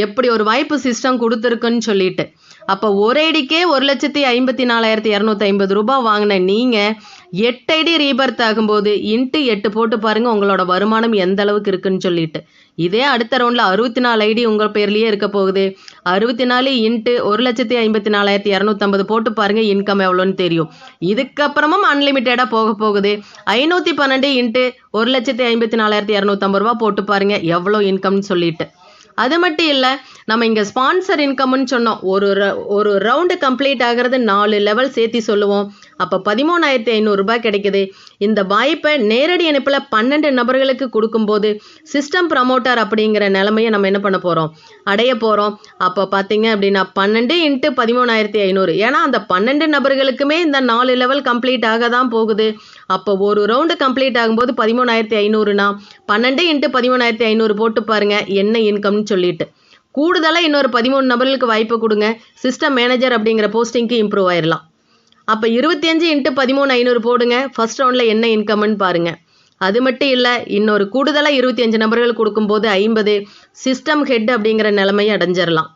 எப்படி ஒரு வாய்ப்பு சிஸ்டம் கொடுத்துருக்குன்னு சொல்லிட்டு. அப்போ ஒரு ஐடிக்கே 1,54,250 ரூபாய் வாங்கின நீங்கள் 8 ஐடி ரீபர்த் ஆகும்போது இன்ட்டு 8 போட்டு பாருங்க உங்களோட வருமானம் எந்த அளவுக்கு இருக்குன்னு சொல்லிட்டு. இதே அடுத்த ரவுண்டில் 64 ஐடி உங்கள் பேர்லேயே இருக்க போகுது. 64 இன்ட்டு 1,54,250 போட்டு பாருங்க இன்கம் எவ்வளோன்னு தெரியும். இதுக்கப்புறமும் அன்லிமிட்டடாக போக போகுது. 512 இன்ட்டு 1,54,250 ரூபா போட்டு பாருங்க எவ்வளோ இன்கம்னு சொல்லிட்டு. அது மட்டும் இல்லை, நம்ம இங்கே ஸ்பான்சர் இன்கம்னு சொன்னோம். ஒரு ரவுண்டு கம்ப்ளீட் ஆகிறது 4 லெவல் சேர்த்தி சொல்லுவோம். அப்போ 13,500 ரூபாய் கிடைக்குது. இந்த வாய்ப்பை நேரடி இணைப்பில் 12 நபர்களுக்கு கொடுக்கும்போது சிஸ்டம் ப்ரமோட்டர் அப்படிங்கிற நிலைமையை நம்ம என்ன பண்ண போகிறோம், அடைய போகிறோம். அப்போ பார்த்தீங்க அப்படின்னா 12 இன்ட்டு 13,500, ஏன்னா அந்த 12 நபர்களுக்குமே இந்த 4 லெவல் கம்ப்ளீட் ஆக தான் போகுது. அப்போ ஒரு ரவுண்டு கம்ப்ளீட் ஆகும்போது 13,500னா 12 இன்ட்டு 13,500 போட்டு பாருங்க என்ன இன்கம்னு சொல்லிட்டு. கூடுதலாக இன்னொரு 13 நபர்களுக்கு வாய்ப்பு கொடுங்க. சிஸ்டம் மேனேஜர் அப்படிங்கிற போஸ்டிங்க்கு இம்ப்ரூவ் ஆயிடலாம். அப்போ 25 இன்ட்டு 13,500 போடுங்க. ஃபர்ஸ்ட் ரவுண்டில் என்ன இன்கம்னு பாருங்க. அது மட்டும் இல்லை, இன்னொரு கூடுதலாக 25 நபர்கள் கொடுக்கும்போது 50 சிஸ்டம் ஹெட் அப்படிங்கிற நிலைமையை அடைஞ்சிடலாம்.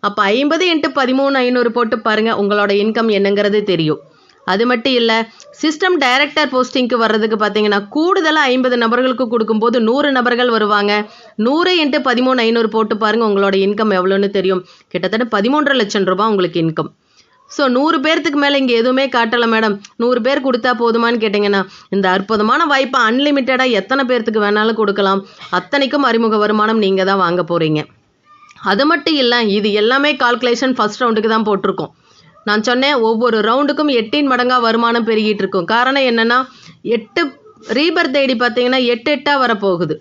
அப்போ 50 இன்ட்டு 13,500 போட்டு பாருங்க உங்களோட இன்கம் என்னங்கிறது தெரியும். அது மட்டும் இல்லை, சிஸ்டம் டைரக்டர் போஸ்டிங்க்கு வர்றதுக்கு பார்த்தீங்கன்னா கூடுதலாக 50 நபர்களுக்கு கொடுக்கும்போது 100 நபர்கள் வருவாங்க. 100 இன்ட்டு 13,500 போட்டு பாருங்கள் உங்களோட இன்கம் எவ்வளோன்னு தெரியும். கிட்டத்தட்ட 13 லட்சம் ரூபாய் உங்களுக்கு இன்கம். ஸோ 100 பேர்த்துக்கு மேலே இங்கே எதுவுமே காட்டலை மேடம், 100 பேர் கொடுத்தா போதுமான்னு கேட்டிங்கன்னா, இந்த அற்புதமான வாய்ப்பை அன்லிமிட்டடாக எத்தனை பேர்த்துக்கு வேணாலும் கொடுக்கலாம். அத்தனைக்கும் அறிமுக வருமானம் நீங்கள் தான் வாங்க போகிறீங்க. அது மட்டும் இல்லை, இது எல்லாமே கால்குலேஷன் ஃபர்ஸ்ட் ரவுண்டுக்கு தான் போட்டிருக்கோம். நான் சொன்னேன் ஒவ்வொரு ரவுண்டுக்கும் 8 மடங்காக வருமானம் பெருகிட்டு இருக்கும். காரணம் என்னென்னா 8 ரீபர்த் ஐடி பார்த்தீங்கன்னா 8 வரப்போகுது.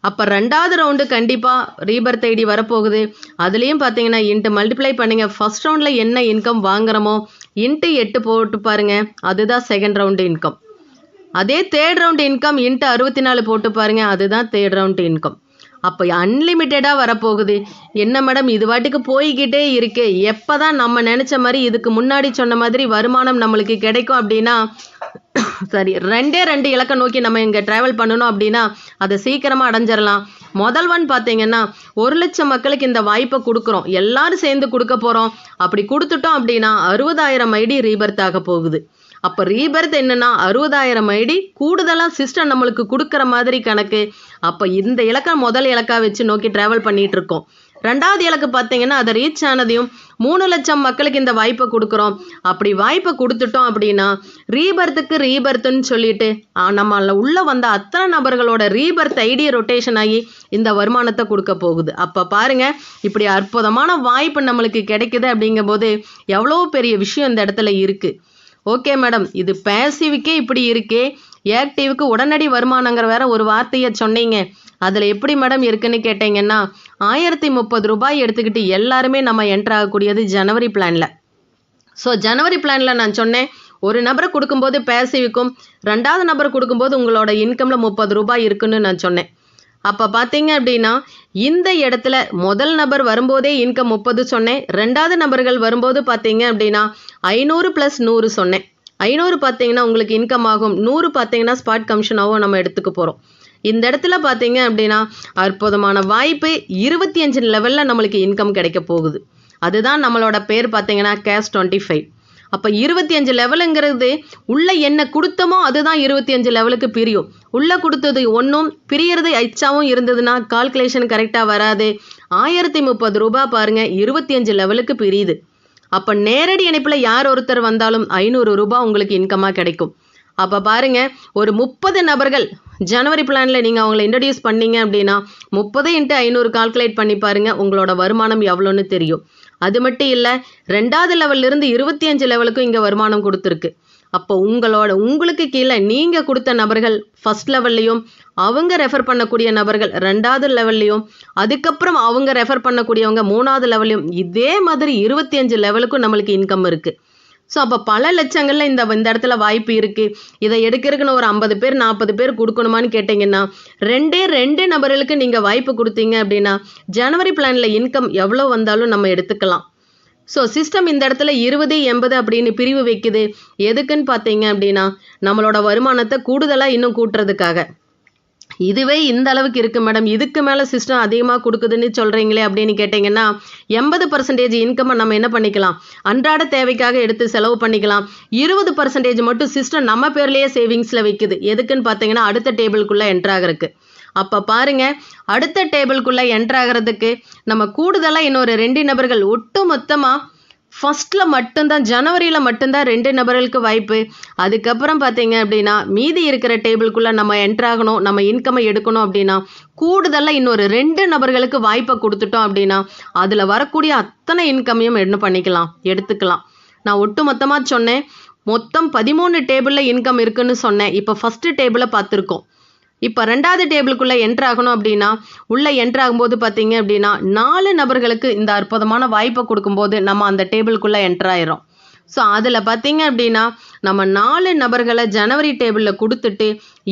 அப்போ 2வது ரவுண்டு கண்டிப்பாக ரீபர்த் ஐடி வரப்போகுது. அதுலேயும் பார்த்தீங்கன்னா இன்ட்டு மல்டிப்ளை பண்ணுங்க. ஃபர்ஸ்ட் ரவுண்டில் என்ன இன்கம் வாங்குறோமோ இன்ட்டு 8 போட்டு பாருங்க, அதுதான் செகண்ட் ரவுண்டு இன்கம். அதே தேர்ட் ரவுண்டு இன்கம் இன்ட்டு 64 போட்டு பாருங்க, அதுதான் தேர்ட் ரவுண்டு இன்கம். அப்போ அன்லிமிட்டடாக வரப்போகுது. என்ன மேடம் இது வாட்டுக்கு போய்கிட்டே இருக்கு, எப்போ தான் நம்ம நினச்ச மாதிரி இதுக்கு முன்னாடி சொன்ன மாதிரி வருமானம் நம்மளுக்கு கிடைக்கும் அப்படின்னா, சரி 2 இலக்கம் நோக்கி நம்ம இங்கே ட்ராவல் பண்ணணும் அப்படின்னா அதை சீக்கிரமாக அடைஞ்சிடலாம். முதல் ஒன் பார்த்தீங்கன்னா 1 லட்சம் மக்களுக்கு இந்த வாய்ப்பை கொடுக்குறோம், எல்லாரும் சேர்ந்து கொடுக்க போகிறோம். அப்படி கொடுத்துட்டோம் அப்படின்னா 60,000 ஐடி ரீபர்த் ஆக போகுது. அப்போ ரீபர்த் என்னன்னா 60,000 ஐடி கூடுதலாக சிஸ்டம் நம்மளுக்கு கொடுக்குற மாதிரி கணக்கு. அப்போ இந்த இலக்கம் முதல் இலக்கா வச்சு நோக்கி ட்ராவல் பண்ணிட்டு இருக்கோம். 2வது இலக்கு பார்த்தீங்கன்னா அதை ரீச் ஆனதையும் 3 லட்சம் மக்களுக்கு இந்த வாய்ப்பை கொடுக்குறோம். அப்படி வாய்ப்பை கொடுத்துட்டோம் அப்படின்னா ரீபர்த்துன்னு சொல்லிட்டு நம்மள உள்ள வந்த அத்தனை நபர்களோட ரீபர்த் ஐடி ரொட்டேஷன் ஆகி இந்த வருமானத்தை கொடுக்க போகுது. அப்போ பாருங்க, இப்படி அற்புதமான வாய்ப்பு நம்மளுக்கு கிடைக்குது அப்படிங்கும்போது எவ்வளோ பெரிய விஷயம் இந்த இடத்துல இருக்குது. ஓகே மேடம், இது பேசிவுக்கே இப்படி இருக்கே, ஆக்டிவுக்கு உடனடி வருமானங்கிற வேற ஒரு வார்த்தையை சொன்னீங்க, அதில் எப்படி மேடம் இருக்குன்னு கேட்டீங்கன்னா 1030 ரூபாய் எடுத்துக்கிட்டு எல்லாருமே நம்ம என்ட்ரு ஆகக்கூடியது ஜனவரி பிளானில். ஸோ ஜனவரி பிளானில் நான் சொன்னேன் ஒரு நபரை கொடுக்கும்போது பேசிவுக்கும் 2வது நபர் கொடுக்கும்போது உங்களோட இன்கமில் 30 ரூபாய் இருக்குன்னு நான் சொன்னேன். அப்போ பார்த்தீங்க அப்படின்னா இந்த இடத்துல முதல் நபர் வரும்போதே இன்கம் 30 சொன்னேன். 2வது நபர்கள் வரும்போது பார்த்தீங்க அப்படின்னா 500 + 100 சொன்னேன். 500 பார்த்தீங்கன்னா உங்களுக்கு இன்கம் ஆகும், 100 பார்த்தீங்கன்னா ஸ்பாட் கமிஷனாகவும் நம்ம எடுத்துக்க போகிறோம். இந்த இடத்துல பார்த்தீங்க அப்படின்னா அற்புதமான வாய்ப்பு 25 லெவலில் நம்மளுக்கு இன்கம் கிடைக்க போகுது. அதுதான் நம்மளோட பேர் பார்த்தீங்கன்னா கேஷ் 25. அப்போ 25 லெவலுங்கிறது உள்ள என்ன கொடுத்தமோ அதுதான் 25 லெவலுக்கு பிரியும். உள்ளே கொடுத்தது ஒன்றும் பிரியறது ஐச்சாவும் இருந்ததுன்னா கால்குலேஷன் கரெக்டாக வராது. 1030 ரூபாய் பாருங்கள் 25 லெவலுக்கு பிரியுது. அப்போ நேரடி இணைப்பில் யார் ஒருத்தர் வந்தாலும் 500 ரூபாய் உங்களுக்கு இன்கமாக கிடைக்கும். அப்போ பாருங்க, ஒரு 30 நபர்கள் ஜனவரி பிளானில் நீங்கள் அவங்களை இன்ட்ரடியூஸ் பண்ணீங்க அப்படின்னா 30 × 500 கால்குலேட் பண்ணி பாருங்கள் உங்களோட வருமானம் எவ்வளோன்னு தெரியும். அது மட்டும் இல்லை, 2வது லெவல்லிருந்து 25 லெவலுக்கும் இங்கே வருமானம் கொடுத்துருக்கு. அப்போ உங்களுக்கு கீழே நீங்கள் கொடுத்த நபர்கள் ஃபர்ஸ்ட் லெவல்லையும், அவங்க ரெஃபர் பண்ணக்கூடிய நபர்கள் 2வது லெவல்லையும், அதுக்கப்புறம் அவங்க ரெஃபர் பண்ணக்கூடியவங்க 3வது லெவல்லையும், இதே மாதிரி 25 லெவலுக்கும் நம்மளுக்கு இன்கம் இருக்குது. ஸோ அப்போ பல லட்சங்களில் இந்த இடத்துல வாய்ப்பு இருக்குது. இதை எடுக்கிறதுக்குன்னு ஒரு 50 பேர் 40 பேர் கொடுக்கணுமான்னு கேட்டிங்கன்னா 2 நபர்களுக்கு நீங்கள் வாய்ப்பு கொடுத்தீங்க அப்படின்னா ஜனவரி பிளானில் இன்கம் எவ்வளோ வந்தாலும் நம்ம எடுத்துக்கலாம். ஸோ சிஸ்டம் இந்த இடத்துல 20, 80 அப்படின்னு பிரிவு வைக்குது. எதுக்குன்னு பார்த்தீங்க அப்படின்னா நம்மளோட வருமானத்தை கூடுதலாக இன்னும் கூட்டுறதுக்காக. இதுவே இந்த அளவுக்கு இருக்கு மேடம், இதுக்கு மேலே சிஸ்டம் அதிகமாக கொடுக்குதுன்னு சொல்கிறீங்களே அப்படின்னு கேட்டிங்கன்னா 80% இன்கம்மை நம்ம என்ன பண்ணிக்கலாம், அன்றாட தேவைக்காக எடுத்து செலவு பண்ணிக்கலாம். 20% மட்டும் சிஸ்டம் நம்ம பேர்லேயே சேவிங்ஸில் வைக்குது. எதுக்குன்னு பார்த்தீங்கன்னா அடுத்த டேபிளுக்குள்ளே என்ட்ராகிறதுக்கு. அப்போ பாருங்க, அடுத்த டேபிளுக்குள்ளே என்ட்ராகிறதுக்கு நம்ம கூடுதலாக இன்னொரு 2 நபர்கள் ஒட்டு மொத்தமாக ஃபஸ்ட்டில் மட்டும்தான், ஜனவரியில் மட்டும்தான் 2 நபர்களுக்கு வாய்ப்பு. அதுக்கப்புறம் பார்த்தீங்க அப்படின்னா மீதி இருக்கிற டேபிளுக்குள்ளே நம்ம என்ட்ராகணும், நம்ம இன்கம்மை எடுக்கணும் அப்படின்னா கூடுதலாக இன்னொரு 2 நபர்களுக்கு வாய்ப்பை கொடுத்துட்டோம் அப்படின்னா அதில் வரக்கூடிய அத்தனை இன்கம்மையும் என்ன பண்ணிக்கலாம், எடுத்துக்கலாம். நான் ஒட்டு மொத்தமாக சொன்னேன், மொத்தம் 13 டேபிளில் இன்கம் இருக்குன்னு சொன்னேன். இப்போ ஃபஸ்ட்டு டேபிளை பார்த்துருக்கோம். இப்போ 2வது டேபிளுக்குள்ளே என்ட்ராகணும் அப்படின்னா உள்ளே என்ட்ராகும்போது பார்த்தீங்க அப்படின்னா 4 நபர்களுக்கு இந்த அற்புதமான வாய்ப்பை கொடுக்கும்போது நம்ம அந்த டேபிளுக்குள்ளே என்ட்ராயிரும். ஸோ அதில் பார்த்தீங்க அப்படின்னா நம்ம 4 நபர்களை ஜனவரி டேபிளில் கொடுத்துட்டு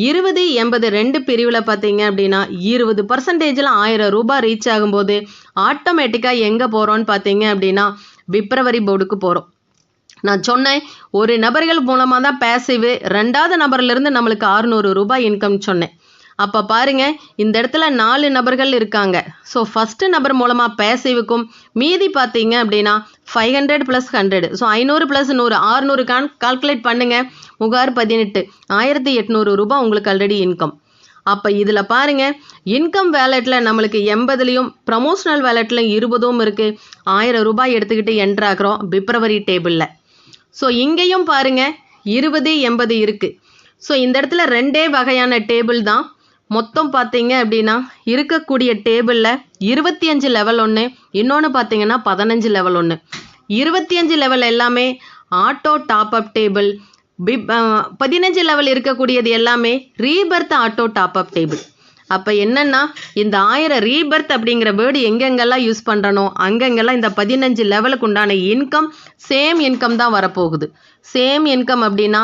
20, 80 2 பிரிவில் பார்த்தீங்க அப்படின்னா 20%ல் 1000 ரூபாய் ரீச் ஆகும்போது ஆட்டோமேட்டிக்காக எங்கே போகிறோன்னு பார்த்தீங்க அப்படின்னா பிப்ரவரி போர்டுக்கு போகிறோம். நான் சொன்னேன், ஒரு நபர்கள் மூலமாக தான் பேசிவு, 2வது நபர்லேருந்து நம்மளுக்கு 600 ரூபாய் இன்கம் சொன்னேன். அப்போ பாருங்க, இந்த இடத்துல 4 நபர்கள் இருக்காங்க. ஸோ ஃபஸ்ட்டு நபர் மூலமாக பேசிவுக்கும் மீதி பார்த்தீங்க அப்படின்னா 500 + 100, ஸோ 500 + 100 600 கால்குலேட் பண்ணுங்க. 18 1800 ரூபாய் உங்களுக்கு ஆல்ரெடி இன்கம். அப்போ இதில் பாருங்க, இன்கம் வேலெட்டில் நம்மளுக்கு 80லையும் ப்ரமோஷனல் வேலெட்லையும் 20ம் இருக்குது. 1000 ரூபாய் எடுத்துக்கிட்டு என்ட்ராகிறோம் பிப்ரவரி டேபிளில். ஸோ இங்கேயும் பாருங்க 20, 80 இருக்குது. ஸோ இந்த இடத்துல 2 வகையான டேபிள் தான். மொத்தம் பார்த்தீங்க அப்படின்னா இருக்கக்கூடிய டேபிளில் 25 லெவல் ஒன்று, இன்னொன்று பார்த்தீங்கன்னா 15 லெவல் ஒன்று. 25 லெவல் எல்லாமே auto top up table. 15 level இருக்கக்கூடியது எல்லாமே Rebirth auto top up table. அப்போ என்னென்னா இந்த 1000 ரீபர்த் அப்படிங்கிற வேர்டு எங்கெங்கெல்லாம் யூஸ் பண்ணுறனோ அங்கெங்கெல்லாம் இந்த 15 லெவலுக்கு உண்டான இன்கம் சேம் இன்கம் தான் வரப்போகுது. சேம் இன்கம் அப்படின்னா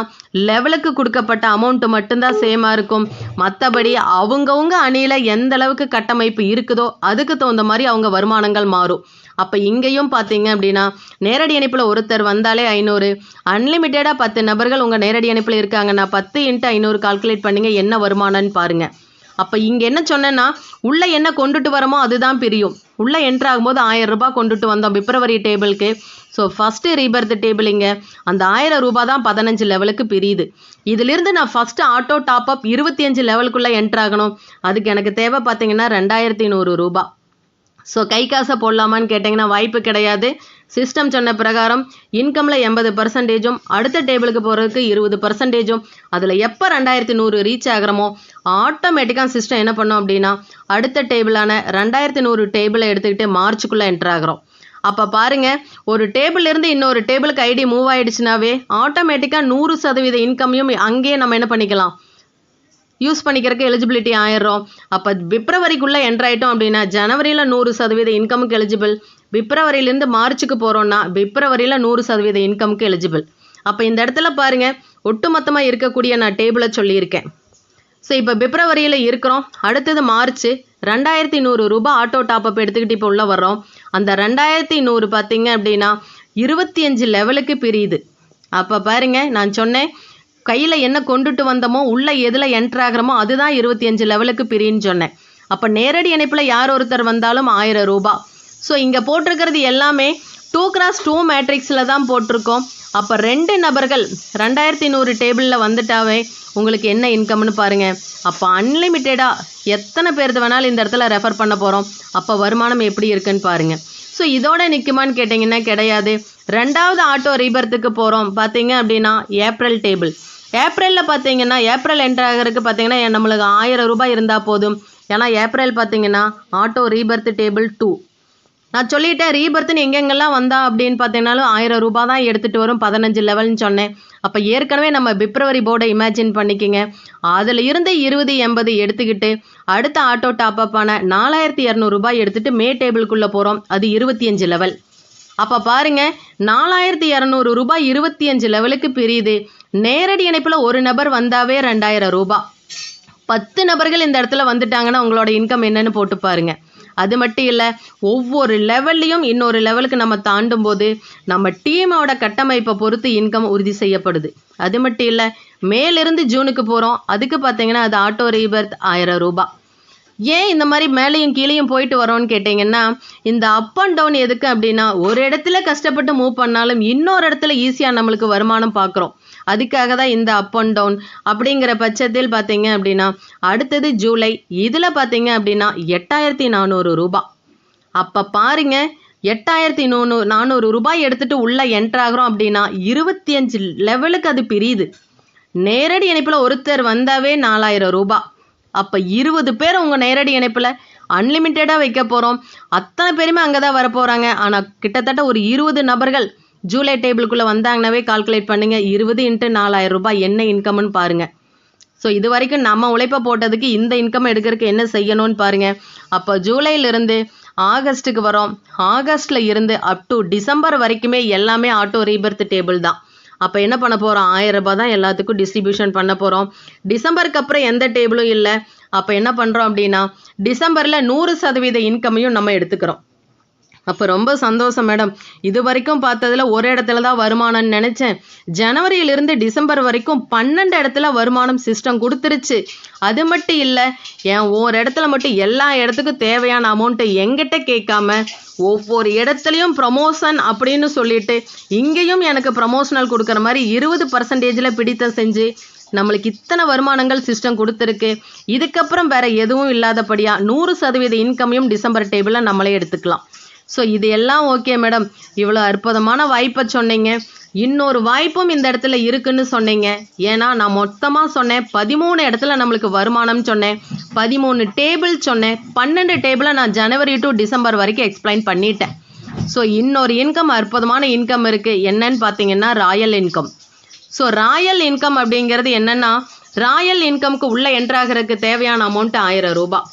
லெவலுக்கு கொடுக்கப்பட்ட அமௌண்ட்டு மட்டும்தான் சேமாக இருக்கும். மற்றபடி அவங்கவுங்க அணியில் எந்த அளவுக்கு கட்டமைப்பு இருக்குதோ அதுக்கு தகுந்த மாதிரி அவங்க வருமானங்கள் மாறும். அப்போ இங்கேயும் பார்த்தீங்க அப்படின்னா நேரடி இணைப்பில் ஒருத்தர் வந்தாலே 500, அன்லிமிட்டடாக 10 நபர்கள் உங்கள் நேரடி இணைப்பில் இருக்காங்கன்னா 10 × 500 கால்குலேட் பண்ணிங்க என்ன வருமானம்னு பாருங்கள். அப்போ இங்கே என்ன சொன்னேன்னா உள்ளே என்ன கொண்டுட்டு வரமோ அதுதான் பிரியும். உள்ளே என்ட்ராகும்போது 1000 ரூபாய் கொண்டுட்டு வந்தோம் பிப்ரவரி டேபிளுக்கு. ஸோ ஃபஸ்ட்டு ரீபர்த் டேபிள் இங்கே அந்த 1000 ரூபாய் தான் 15 லெவலுக்கு பிரியுது. இதிலிருந்து நான் ஃபஸ்ட்டு ஆட்டோ டாப் அப் 25 லெவலுக்குள்ளே என்ட்ராகணும். அதுக்கு எனக்கு தேவை பார்த்தீங்கன்னா 2100 ரூபாய். ஸோ கை காசை போடலாமான்னு கேட்டிங்கன்னா வாய்ப்பு கிடையாது. சிஸ்டம் சொன்ன பிரகாரம் இன்கமில் 80%, அடுத்த டேபிளுக்கு போகிறதுக்கு 20%. அதில் எப்போ 2100 ரீச் ஆகிறோமோ ஆட்டோமேட்டிக்காக சிஸ்டம் என்ன பண்ணோம் அப்படின்னா அடுத்த டேபிளான 2100 டேபிளை எடுத்துக்கிட்டு மார்ச்சுக்குள்ளே என்ட்ராகிறோம். அப்போ பாருங்கள், ஒரு டேபிள்லேருந்து இன்னொரு டேபிளுக்கு ஐடி மூவ் ஆகிடுச்சுனாவே ஆட்டோமேட்டிக்காக 100% இன்கமையும் அங்கேயே நம்ம என்ன பண்ணிக்கலாம், யூஸ் பண்ணிக்கிறதுக்கு எலிஜிபிலிட்டி ஆயிடுறோம். அப்போ பிப்ரவரிக்குள்ளே என்ட்ராயிட்டோம் அப்படின்னா ஜனவரியில் 100% இன்கமுக்கு எலிஜிபிள். பிப்ரவரியிலேருந்து மார்ச்சுக்கு போகிறோன்னா பிப்ரவரியில் 100% இன்கமுக்கு எலிஜிபிள். அப்போ இந்த இடத்துல பாருங்கள், ஒட்டுமொத்தமாக இருக்கக்கூடிய நான் டேபிளை சொல்லியிருக்கேன். ஸோ இப்போ பிப்ரவரியில் இருக்கிறோம், அடுத்தது மார்ச். 2100 ரூபாய் ஆட்டோ டாப்அப் எடுத்துக்கிட்டு இப்போ உள்ளே வர்றோம். அந்த 2100 பார்த்தீங்க அப்படின்னா 25 லெவலுக்கு பிரியுது. அப்போ பாருங்க, நான் சொன்னேன் கையில் என்ன கொண்டுட்டு வந்தோமோ உள்ளே எதில் என்ட்ரு ஆகிறோமோ அதுதான் 25 லெவலுக்கு பிரின்னு சொன்னேன். அப்போ நேரடி இணைப்பில் யார் ஒருத்தர் வந்தாலும் 1000 ரூபாய். ஸோ இங்கே போட்டிருக்கிறது எல்லாமே 2x2 மேட்ரிக்ஸில் தான் போட்டிருக்கோம். அப்போ 2 நபர்கள் 2100 டேபிளில் வந்துட்டாவே உங்களுக்கு என்ன இன்கம்னு பாருங்கள். அப்போ அன்லிமிட்டடாக எத்தனை பேர்து வேணாலும் இந்த இடத்துல ரெஃபர் பண்ண போகிறோம். அப்போ வருமானம் எப்படி இருக்குன்னு பாருங்கள். ஸோ இதோட நிற்குமான்னு கேட்டிங்கன்னா கிடையாது. 2வது ஆட்டோ ரீபர்த்துக்கு போகிறோம். பார்த்தீங்க அப்படின்னா ஏப்ரல் டேபிள். ஏப்ரலில் பார்த்தீங்கன்னா ஏப்ரல் என்ட்ரு ஆகிறதுக்கு பார்த்தீங்கன்னா நம்மளுக்கு 1000 ரூபாய் இருந்தால் போதும். ஏன்னா ஏப்ரல் பார்த்தீங்கன்னா ஆட்டோ ரீபர்த் டேபிள் 2. நான் சொல்லிட்டேன் ரீபர்த்துன்னு எங்கெங்கெல்லாம் வந்தா அப்படின்னு பார்த்தீங்கன்னாலும் 1000 ரூபாய் தான் எடுத்துகிட்டு வரும் 15 லெவல்னு சொன்னேன். அப்போ ஏற்கனவே நம்ம பிப்ரவரி போர்டை இமேஜின் பண்ணிக்கோங்க. அதில் இருந்து 20, 80 எடுத்துக்கிட்டு அடுத்த ஆட்டோ டாப்அப்பான 4200 ரூபாய் எடுத்துகிட்டு மே டேபிளுக்குள்ளே போகிறோம். அது 25 லெவல். அப்போ பாருங்கள், 4200 ரூபாய் 25 லெவலுக்கு பிரியுது. நேரடி இணைப்பில் ஒரு நபர் வந்தாவே 2000 ரூபாய். 10 நபர்கள் இந்த இடத்துல வந்துட்டாங்கன்னா உங்களோட இன்கம் என்னன்னு போட்டு பாருங்க. அது மட்டும் இல்லை, ஒவ்வொரு லெவல்லையும் இன்னொரு லெவலுக்கு நம்ம தாண்டும் போது நம்ம டீமோட கட்டமைப்பை பொறுத்து இன்கம் உறுதி செய்யப்படுது. அது மட்டும் இல்லை, மேலிருந்து ஜூனுக்கு போகிறோம், அதுக்கு பார்த்தீங்கன்னா அது ஆட்டோ ரீபர்த் 1000 ரூபாய். ஏன் இந்த மாதிரி மேலேயும் கீழேயும் போயிட்டு வரோன்னு கேட்டிங்கன்னா, இந்த அப் அண்ட் டவுன் எதுக்கு அப்படின்னா, ஒரு இடத்துல கஷ்டப்பட்டு மூவ் பண்ணாலும் இன்னொரு இடத்துல ஈஸியாக நம்மளுக்கு வருமானம் பார்க்குறோம். அதுக்காக தான் இந்த அப் அண்ட் டவுன். அப்படிங்கிற பட்சத்தில் பார்த்தீங்க அப்படின்னா அடுத்தது ஜூலை, இதில் பார்த்தீங்க அப்படின்னா 8400 ரூபாய். அப்போ பாருங்க, 8400 ரூபாய் எடுத்துட்டு உள்ள என்ட்ராகிறோம் அப்படின்னா 25 லெவலுக்கு அது பிரியுது. நேரடி இணைப்பில் ஒருத்தர் வந்தாவே 4000 ரூபாய். அப்போ 20 பேர் உங்கள் நேரடி இணைப்பில் அன்லிமிட்டடாக வைக்க போகிறோம். அத்தனை பேருமே அங்கே தான் வரப்போகிறாங்க. ஆனால் கிட்டத்தட்ட ஒரு 20 நபர்கள் ஜூலை டேபிளுக்குள்ளே வந்தாங்கன்னாவே கால்குலேட் பண்ணுங்கள், 20 × 4000 ரூபாய் என்ன இன்கம்னு பாருங்கள். ஸோ இது வரைக்கும் நம்ம உழைப்பை போட்டதுக்கு இந்த இன்கம் எடுக்கிறதுக்கு என்ன செய்யணும்னு பாருங்கள். அப்போ ஜூலையிலிருந்து ஆகஸ்ட்டுக்கு வரோம். ஆகஸ்ட்டில் இருந்து அப் டு டிசம்பர் வரைக்குமே எல்லாமே ஆட்டோ ரீபர்த் டேபிள் தான். அப்போ என்ன பண்ண போகிறோம், 1000 ரூபாய் தான் எல்லாத்துக்கும் டிஸ்ட்ரிபியூஷன் பண்ண போகிறோம். டிசம்பருக்கு அப்புறம் எந்த டேபிளும் இல்லை. அப்போ என்ன பண்ணுறோம் அப்படின்னா டிசம்பரில் 100% இன்கமையும் நம்ம எடுத்துக்கிறோம். அப்போ ரொம்ப சந்தோஷம் மேடம். இது வரைக்கும் பார்த்ததில் ஒரு இடத்துல தான் வருமானம்னு நினச்சேன். ஜனவரியிலிருந்து டிசம்பர் வரைக்கும் 12 இடத்துல வருமானம் சிஸ்டம் கொடுத்துருச்சு. அது மட்டும் இல்லை, ஒரு இடத்துல மட்டும் எல்லா இடத்துக்கும் தேவையான அமௌண்ட்டை எங்கிட்ட கேட்காம ஒவ்வொரு இடத்துலையும் ப்ரமோஷன் அப்படின்னு சொல்லிட்டு இங்கேயும் எனக்கு ப்ரமோஷனல் கொடுக்குற மாதிரி 20% பிடித்தம் செஞ்சு நம்மளுக்கு இத்தனை வருமானங்கள் சிஸ்டம் கொடுத்துருக்கு. இதுக்கப்புறம் வேற எதுவும் இல்லாதபடியா 100% இன்கமையும் டிசம்பர் டேபிளில் நம்மளே எடுத்துக்கலாம். ஸோ இது எல்லாம் ஓகே மேடம், இவ்வளோ அற்புதமான வாய்ப்பை சொன்னீங்க. இன்னொரு வாய்ப்பும் இந்த இடத்துல இருக்குன்னு சொன்னீங்க. ஏன்னா நான் மொத்தமாக சொன்னேன் 13 இடத்துல நம்மளுக்கு வருமானம் சொன்னேன், 13 டேபிள் சொன்னேன், 12 டேபிளை நான் ஜனவரி டு டிசம்பர் வரைக்கும் எக்ஸ்பிளைன் பண்ணிட்டேன். ஸோ இன்னொரு இன்கம், அற்புதமான இன்கம் இருக்குது. என்னன்னு பார்த்தீங்கன்னா Royal income. So Royal income அப்படிங்கிறது என்னென்னா, ராயல் இன்கம்க்கு உள்ளே என்ட்ராகிறதுக்கு தேவையான அமௌண்ட் 1000 ரூபாய்.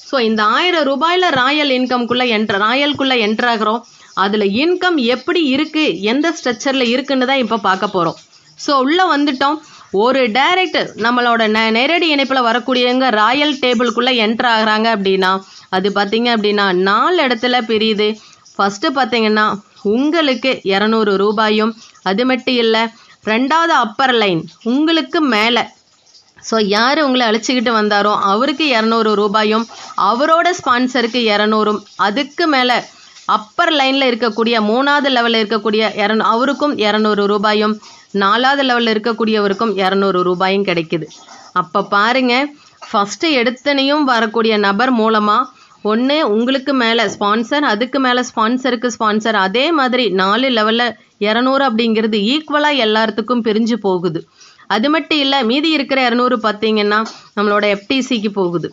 ஸோ இந்த 1000 ரூபாயில் ராயல் இன்கம்குள்ளே ராயல்குள்ளே என்ட்ராகிறோம். அதில் இன்கம் எப்படி இருக்குது, எந்த ஸ்ட்ரக்சரில் இருக்குன்னு தான் இப்போ பார்க்க போகிறோம். ஸோ உள்ளே வந்துட்டோம். ஒரு டைரக்டர் நம்மளோட நேரடி இணைப்பில் வரக்கூடியவங்க ராயல் டேபிளுக்குள்ளே என்ட்ராகிறாங்க அப்படின்னா அது பார்த்தீங்க அப்படின்னா 4 இடத்துல பிரியுது. ஃபஸ்ட்டு பார்த்தீங்கன்னா உங்களுக்கு 200 ரூபாயும், அது மட்டும் இல்லை, ரெண்டாவது அப்பர் லைன் உங்களுக்கு மேலே, ஸோ யார் உங்களை அழைச்சிக்கிட்டு வந்தாரோ அவருக்கு 200 ரூபாயும், அவரோட ஸ்பான்சருக்கு 200, அதுக்கு மேலே அப்பர் லைனில் இருக்கக்கூடிய 3வது லெவலில் இருக்கக்கூடிய அவருக்கும் 200 ரூபாயும், 4வது லெவலில் இருக்கக்கூடியவருக்கும் 200 ரூபாயும் கிடைக்குது. அப்போ பாருங்கள், ஃபஸ்ட்டு எடுத்தனையும் வரக்கூடிய நபர் மூலமாக ஒன்று உங்களுக்கு மேலே ஸ்பான்சர், அதுக்கு மேலே ஸ்பான்சருக்கு ஸ்பான்சர், அதே மாதிரி 4 லெவலில் 200 அப்படிங்கிறது ஈக்குவலாக எல்லாத்துக்கும் பிரிஞ்சு போகுது. அது மட்டும் இல்லை, மீதி இருக்கிற 200 பார்த்தீங்கன்னா நம்மளோட எஃப்டிசிக்கு போகுது.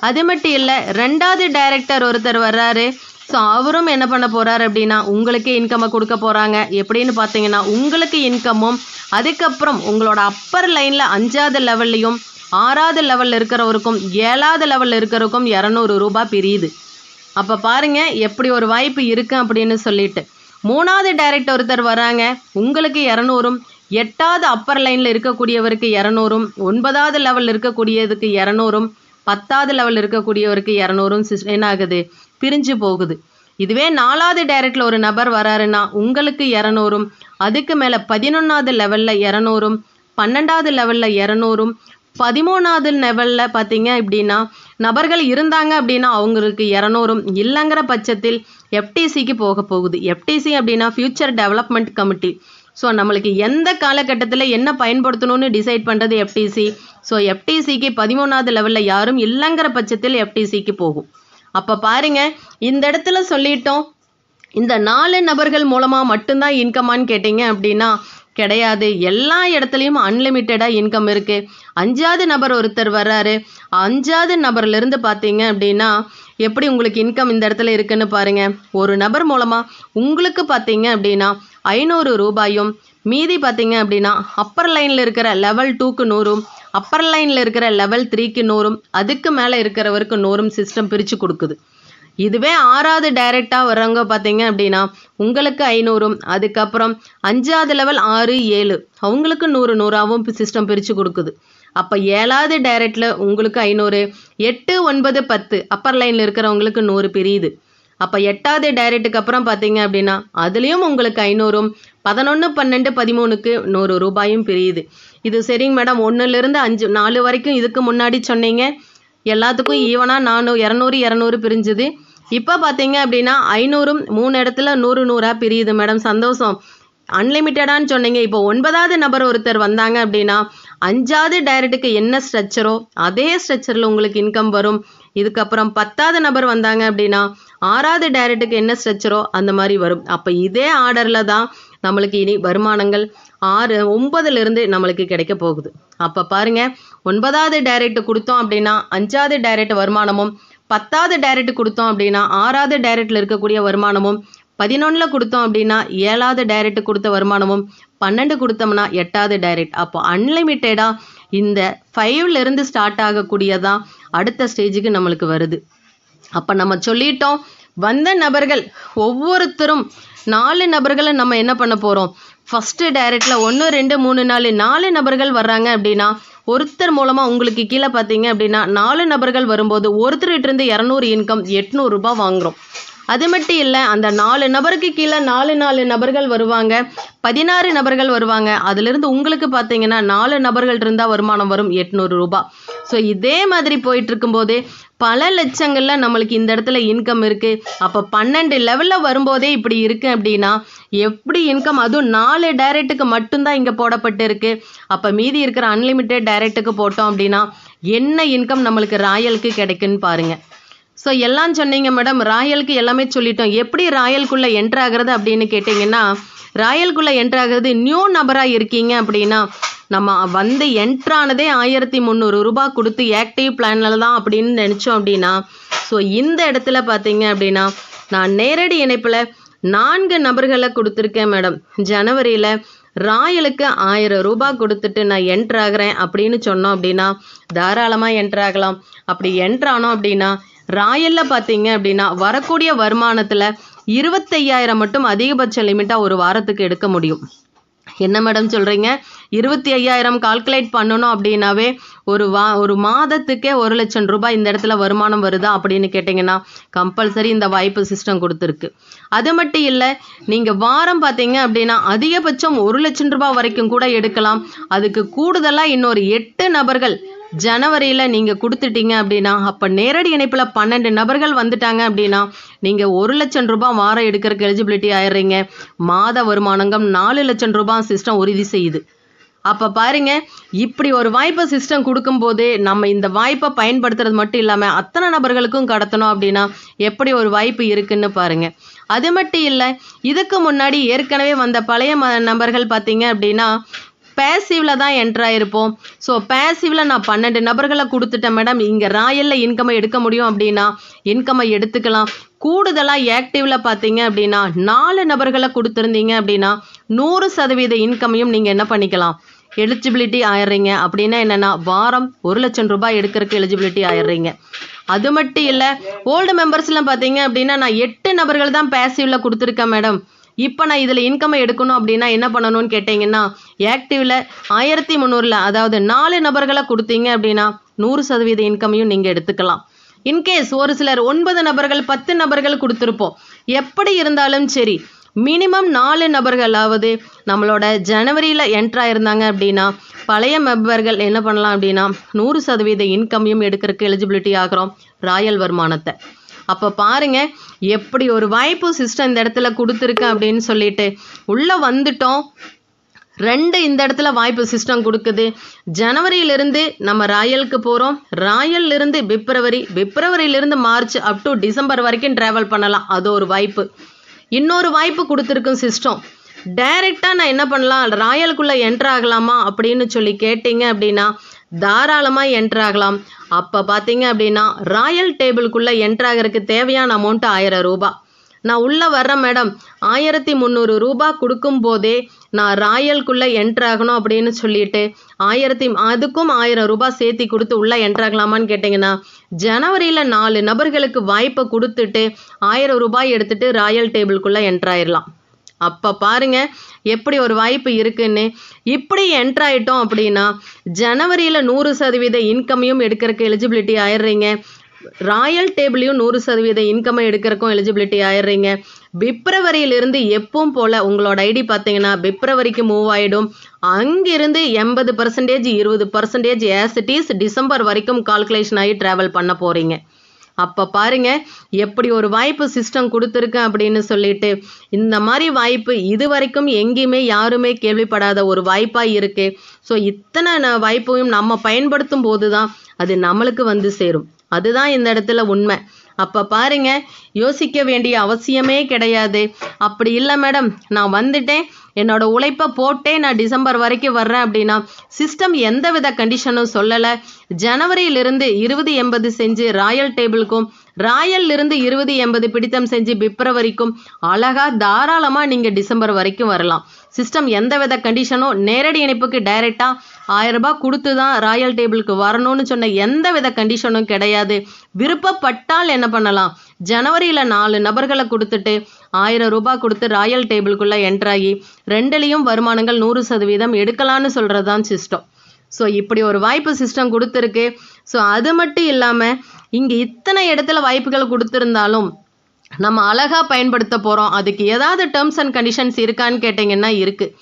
அது மட்டும் இல்லை, ரெண்டாவது டைரக்டர் ஒருத்தர் வர்றாரு. ஸோ அவரும் என்ன பண்ண போகிறாரு அப்படின்னா உங்களுக்கு இன்கம்மை கொடுக்க போகிறாங்க. எப்படின்னு பார்த்தீங்கன்னா உங்களுக்கு இன்கமும், அதுக்கப்புறம் உங்களோட அப்பர் லைனில் 5வது லெவல்லையும் 6வது லெவலில் இருக்கிறவருக்கும் 7வது லெவலில் இருக்கிறவருக்கும் 200 ரூபாய் பிரியுது. அப்போ பாருங்கள் எப்படி ஒரு வாய்ப்பு இருக்குது அப்படின்னு சொல்லிட்டு. 3வது டைரக்டர் ஒருத்தர் வராங்க, உங்களுக்கு 200, 8வது அப்பர் லைனில் இருக்கக்கூடியவருக்கு 200, 9வது லெவலில் இருக்கக்கூடியதுக்கு 200, 10வது லெவலில் இருக்கக்கூடியவருக்கு 200 என்ன ஆகுது, பிரிஞ்சு போகுது. இதுவே 4வது டைரக்டில் ஒரு நபர் வராருன்னா உங்களுக்கு 200, அதுக்கு மேலே 11வது லெவலில் 200, 12வது லெவலில் 200, 13வது லெவலில் பார்த்தீங்க அப்படின்னா நபர்கள் இருந்தாங்க அப்படின்னா அவங்களுக்கு 200 இல்லைங்கிற பட்சத்தில் எஃப்டிசிக்கு போகுது. எஃப்டிசி அப்படின்னா ஃபியூச்சர் டெவலப்மெண்ட் கமிட்டி. ஸோ நம்மளுக்கு எந்த காலகட்டத்தில் என்ன பயன்படுத்தணும்னு டிசைட் பண்ணுறது எஃப்டிசி. ஸோ எஃப்டிசிக்கு 13வது லெவலில் யாரும் இல்லைங்கிற பட்சத்தில் எஃப்டிசிக்கு போகும். அப்போ பாருங்கள், இந்த இடத்துல சொல்லிட்டோம், இந்த 4 நபர்கள் மூலமாக மட்டும்தான் இன்கமான்னு கேட்டிங்க அப்படின்னா கிடையாது. எல்லா இடத்துலையும் அன்லிமிட்டடாக இன்கம் இருக்குது. 5வது நபர் ஒருத்தர் வர்றாரு, 5வது நபர்லேருந்து பார்த்தீங்க அப்படின்னா எப்படி உங்களுக்கு இன்கம் இந்த இடத்துல இருக்குன்னு பாருங்கள். ஒரு நபர் மூலமாக உங்களுக்கு பார்த்தீங்க அப்படின்னா 500 ரூபாயும், மீதி பார்த்தீங்க அப்படின்னா அப்பர் லைனில் இருக்கிற லெவல் 2க்கு 100, அப்பர் லைனில் இருக்கிற லெவல் 3க்கு 100, அதுக்கு மேலே இருக்கிறவருக்கு 100 சிஸ்டம் பிரித்து கொடுக்குது. இதுவே 6வது டைரெக்டாக வர்றவங்க பார்த்தீங்க அப்படின்னா உங்களுக்கு 500, அதுக்கப்புறம் 5வது லெவல் 6, 7 அவங்களுக்கு 100 100ஆகவும் சிஸ்டம் பிரித்து கொடுக்குது. அப்போ 7வது டைரக்டில் உங்களுக்கு 500, 8, 9, 10 அப்பர் லைனில் இருக்கிறவங்களுக்கு 100 பிரியுது. அப்போ 8வது டைரக்டுக்கு அப்புறம் பார்த்தீங்க அப்படின்னா அதுலேயும் உங்களுக்கு 500, 11, 12, 13க்கு 100 ரூபாயும் பிரியுது. இது சரிங்க மேடம், 1லேருந்து 5, 4 வரைக்கும் இதுக்கு முன்னாடி சொன்னீங்க எல்லாத்துக்கும் ஈவனாக 200, 200 பிரிஞ்சுது. இப்போ பார்த்தீங்க அப்படின்னா 500ம் 3 இடத்துல 100, 100ஆக பிரியுது மேடம். சந்தோஷம். அன்லிமிட்டடான்னு சொன்னீங்க. இப்போ 9வது நபர் ஒருத்தர் வந்தாங்க அப்படின்னா 5வது டைரக்டுக்கு என்ன ஸ்ட்ரக்சரோ அதே ஸ்ட்ரக்சரில் உங்களுக்கு இன்கம் வரும். இதுக்கப்புறம் 10வது நபர் வந்தாங்க அப்படின்னா 6வது டைரக்டுக்கு என்ன ஸ்ட்ரக்சரோ அந்த மாதிரி வரும். அப்போ இதே ஆர்டரில் தான் நம்மளுக்கு இனி வருமானங்கள் 9லேருந்து நம்மளுக்கு கிடைக்க போகுது. அப்போ பாருங்க, 9வது டைரக்ட் கொடுத்தோம் அப்படின்னா 5வது டைரக்ட் வருமானமும், 10வது டைரக்ட் கொடுத்தோம் அப்படின்னா 6வது டைரக்டில் இருக்கக்கூடிய வருமானமும், 11ல் கொடுத்தோம் அப்படின்னா 7வது டைரக்ட் கொடுத்த வருமானமும், 12 கொடுத்தோம்னா 8வது டைரக்ட். அப்போ அன்லிமிட்டடாக இந்த 5லேருந்து ஸ்டார்ட் ஆகக்கூடியதான் அடுத்த ஸ்டேஜுக்கு நம்மளுக்கு வருது. அப்போ நம்ம சொல்லிட்டோம், வந்த நபர்கள் ஒவ்வொருத்தரும் 4 நபர்களை நம்ம என்ன பண்ண போகிறோம், ஃபஸ்ட்டு டைரக்டில் 1, 2, 3, 4 நபர்கள் வர்றாங்க அப்படின்னா ஒருத்தர் மூலமாக உங்களுக்கு கீழே பார்த்தீங்க அப்படின்னா 4 நபர்கள் வரும்போது ஒருத்தர்கிட்டருந்து 200 இன்கம் 800 ரூபாய் வாங்குகிறோம். அது மட்டும் இல்லை, அந்த 4 நபருக்கு கீழே 4 நபர்கள் வருவாங்க, 16 நபர்கள் வருவாங்க. அதிலிருந்து உங்களுக்கு பார்த்தீங்கன்னா 4 நபர்கள் இருந்தால் வருமானம் வரும் 800 ரூபாய். ஸோ இதே மாதிரி போயிட்டு இருக்கும்போதே பல லட்சங்களில் நம்மளுக்கு இந்த இடத்துல இன்கம் இருக்குது. அப்போ 12 லெவலில் வரும்போதே இப்படி இருக்குது அப்படின்னா எப்படி இன்கம், அதுவும் 4 டைரக்டுக்கு மட்டும்தான் இங்கே போடப்பட்டு இருக்கு. அப்போ மீதி இருக்கிற அன்லிமிட்டெட் டைரக்டுக்கு போட்டோம் அப்படின்னா என்ன இன்கம் நம்மளுக்கு ராயலுக்கு கிடைக்குன்னு பாருங்கள். ஸோ எல்லாம் சொன்னீங்க மேடம், ராயலுக்கு எல்லாமே சொல்லிட்டோம். எப்படி ராயலுக்குள்ளே என்ட்ரு ஆகிறது அப்படின்னு கேட்டிங்கன்னா, ராயலுக்குள்ளே என்ட்ரு ஆகிறது நியூ நபராக இருக்கீங்க அப்படின்னா நம்ம வந்து என்ட்ரானதே 1300 ரூபாய் கொடுத்து ஆக்டிவ் பிளானில் தான் அப்படின்னு நினச்சோம் அப்படின்னா, ஸோ இந்த இடத்துல பார்த்தீங்க அப்படின்னா நான் நேரடி இணைப்பில் 4 நபர்களை கொடுத்துருக்கேன் மேடம். ஜனவரியில் ராயலுக்கு 1000 ரூபாய் கொடுத்துட்டு நான் என்ட்ரு ஆகிறேன் அப்படின்னு சொன்னோம் அப்படின்னா தாராளமாக என்ட்ரு ஆகலாம். அப்படி என்ட்ரானோம் அப்படின்னா ராயலில் பார்த்தீங்க அப்படின்னா வரக்கூடிய வருமானத்தில் 25,000 மட்டும் அதிகபட்ச லிமிட்டாக ஒரு வாரத்துக்கு எடுக்க முடியும். என்ன மேடம் சொல்கிறீங்க, 25,000 கால்குலேட் பண்ணணும் அப்படின்னாவே ஒரு மாதத்துக்கே 1 லட்சம் ரூபாய் இந்த இடத்துல வருமானம் வருதா அப்படின்னு கேட்டிங்கன்னா கம்பல்சரி இந்த வாய்ப்பு சிஸ்டம் கொடுத்துருக்கு. அது மட்டும் இல்லை, நீங்கள் வாரம் பார்த்தீங்க அப்படின்னா அதிகபட்சம் 1 லட்சம் ரூபாய் வரைக்கும் கூட எடுக்கலாம். அதுக்கு கூடுதலாக இன்னொரு 8 நபர்கள் ஜனவரியில் நீங்கள் கொடுத்துட்டீங்க அப்படின்னா அப்போ நேரடி இணைப்பில் 12 நபர்கள் வந்துட்டாங்க அப்படின்னா நீங்கள் 1 லட்சம் ரூபாய் வாரம் எடுக்கிறதுக்கு எலிஜிபிலிட்டி ஆயிடுறீங்க. மாத வருமானங்கள் 4 லட்சம் ரூபாய் சிஸ்டம் உறுதி செய்யுது. அப்போ பாருங்க, இப்படி ஒரு வாய்ப்பை சிஸ்டம் கொடுக்கும்போது நம்ம இந்த வாய்ப்பை பயன்படுத்துறது மட்டும் இல்லாமல் அத்தனை நபர்களுக்கும் கடத்தணும் அப்படின்னா எப்படி ஒரு வாய்ப்பு இருக்குன்னு பாருங்க. அது மட்டும் இல்லை, இதுக்கு முன்னாடி ஏற்கனவே வந்த பழைய நபர்கள் பார்த்தீங்க அப்படின்னா பேசிவில் தான் என்ட்ரு ஆகிருப்போம். ஸோ பேசிவில் நான் 12 நபர்களை கொடுத்துட்டேன் மேடம், இங்கே ராயலில் இன்கம்மை எடுக்க முடியும் அப்படின்னா இன்கம்மை எடுத்துக்கலாம். கூடுதலாக ஆக்டிவில் பார்த்தீங்க அப்படின்னா 4 நபர்களை கொடுத்துருந்தீங்க அப்படின்னா 100% இன்கம்மையும் நீங்கள் என்ன பண்ணிக்கலாம், எலிஜிபிலிட்டி ஆயிடுறீங்க. அப்படின்னா என்னென்னா வாரம் 1 லட்சம் ரூபாய் எடுக்கிறதுக்கு எலிஜிபிலிட்டி ஆயிடுறீங்க. அது மட்டும் இல்லை, ஓல்டு மெம்பர்ஸ்லாம் பார்த்தீங்க அப்படின்னா நான் 8 நபர்கள் தான் பேசிவில் கொடுத்துருக்கேன் மேடம், இப்போ நான் இதில் இன்கம்மை எடுக்கணும் அப்படின்னா என்ன பண்ணணும்னு கேட்டிங்கன்னா ஆக்டிவில் 1300 அதாவது 4 நபர்களை கொடுத்தீங்க அப்படின்னா 100% இன்கம்மையும் நீங்கள் எடுத்துக்கலாம். இன்கேஸ் ஒரு சிலர் 9 நபர்கள் 10 நபர்கள் கொடுத்துருப்போம். எப்படி இருந்தாலும் சரி மினிமம் 4 நபர்களாவது நம்மளோட ஜனவரியில் என்ட்ரு ஆயிருந்தாங்க அப்படின்னா பழைய மெம்பர்கள் என்ன பண்ணலாம் அப்படின்னா 100% இன்கம்மையும் எடுக்கிறதுக்கு எலிஜிபிலிட்டி ஆகிறோம் ராயல் வருமானத்தை. அப்போ பாருங்க எப்படி ஒரு வாய்ப்பு சிஸ்டம் இந்த இடத்துல கொடுத்துருக்கு அப்படின்னு சொல்லிட்டு உள்ளே வந்துட்டோம். 2 இந்த இடத்துல வாய்ப்பு சிஸ்டம் கொடுக்குது. ஜனவரியிலிருந்து நம்ம ராயலுக்கு போகிறோம். ராயல்லிருந்து பிப்ரவரியிலிருந்து மார்ச் அப் டு டிசம்பர் வரைக்கும் ட்ராவல் பண்ணலாம். அது ஒரு வாய்ப்பு. இன்னொரு வாய்ப்பு கொடுத்துருக்கும் சிஸ்டம். டைரெக்டாக நான் என்ன பண்ணலாம், ராயலுக்குள்ளே என்ட்ரு ஆகலாமா அப்படின்னு சொல்லி கேட்டிங்க அப்படின்னா தாராளமாக என்ட்ரு ஆகலாம். அப்போ பார்த்தீங்க அப்படின்னா ராயல் டேபிளுக்குள்ளே என்ட்ரு ஆகிறதுக்கு தேவையான அமௌண்ட்டு 1000 ரூபாய். நான் உள்ளே வர்றேன் மேடம், 1300 ரூபாய் கொடுக்கும் போதே நான் ராயலுக்குள்ளே என்ட்ரு ஆகணும் அப்படின்னு சொல்லிட்டு அதுக்கும் 1000 ரூபாய் சேர்த்தி கொடுத்து உள்ளே என்ட்ரு ஆகலாமான்னு கேட்டிங்கன்னா ஜனவரியில் 4 நபர்களுக்கு வாய்ப்பை கொடுத்துட்டு 1000 ரூபாய் எடுத்துகிட்டு ராயல் டேபிளுக்குள்ளே என்ட்ரு ஆயிடலாம். அப்போ பாருங்க எப்படி ஒரு வாய்ப்பு இருக்குன்னு. இப்படி என்ட்ரு ஆகிட்டோம் அப்படின்னா ஜனவரியில் 100% இன்கமையும் எடுக்கிறதுக்கு எலிஜிபிலிட்டி ஆயிடுறீங்க. ராயல் டேபிளையும் 100% இன்கமை எடுக்கிறக்கும் எலிஜிபிலிட்டி ஆயிடுறீங்க. பிப்ரவரியிலிருந்து எப்பவும் போல் உங்களோட ஐடி பார்த்தீங்கன்னா பிப்ரவரிக்கு மூவ் ஆகிடும். அங்கிருந்து 80% 20% ஆஸ் இட் இஸ் டிசம்பர் வரைக்கும் கால்குலேஷன் ஆகி ட்ராவல் பண்ண போகிறீங்க. அப்போ பாருங்க எப்படி ஒரு வாய்ப்பு சிஸ்டம் கொடுத்துருக்கேன் அப்படின்னு சொல்லிட்டு. இந்த மாதிரி வாய்ப்பு இது வரைக்கும் எங்கேயுமே யாருமே கேள்விப்படாத ஒரு வாய்ப்பாக இருக்குது. ஸோ இத்தனை வாய்ப்பையும் நம்ம பயன்படுத்தும் போது தான் அது நம்மளுக்கு வந்து சேரும். அதுதான் இந்த இடத்துல உண்மை. அப்போ பாருங்க யோசிக்க வேண்டிய அவசியமே கிடையாது. அப்படி இல்லை மேடம் நான் வந்துட்டேன், என்னோட உழைப்பை போட்டே நான் டிசம்பர் வரைக்கும் வர்றேன் அப்படின்னா சிஸ்டம் எந்தவித கண்டிஷனும் சொல்லலை. ஜனவரியிலிருந்து 2080 செஞ்சு ராயல் டேபிளுக்கும், ராயல்லிருந்து 2080 பிடித்தம் செஞ்சு பிப்ரவரிக்கும் அழகா தாராளமாக நீங்கள் டிசம்பர் வரைக்கும் வரலாம். சிஸ்டம் எந்தவித கண்டிஷனும் நேரடி இணைப்புக்கு டைரெக்டாக 1000 ரூபாய் கொடுத்து தான் ராயல் டேபிளுக்கு வரணும்னு சொன்ன எந்தவித கண்டிஷனும் கிடையாது. விருப்பப்பட்டால் என்ன பண்ணலாம், ஜனவரியில் 4 நபர்களை கொடுத்துட்டு 1000 ரூபாய் கொடுத்து ராயல் டேபிளுக்குள்ளே என்ட்ராகி 2லையும் வருமானங்கள் 100% எடுக்கலான்னு சொல்கிறது தான் சிஸ்டம். ஸோ இப்படி ஒரு வாய்ப்பு சிஸ்டம் கொடுத்துருக்கு. ஸோ அது மட்டும் இல்லாமல் இங்கே இத்தனை இடத்துல வாய்ப்புகள் கொடுத்துருந்தாலும் நம்ம அழகாக பயன்படுத்த போகிறோம். அதுக்கு ஏதாவது டேர்ம்ஸ் அண்ட் கண்டிஷன்ஸ் இருக்கான்னு கேட்டிங்கன்னா இருக்குது.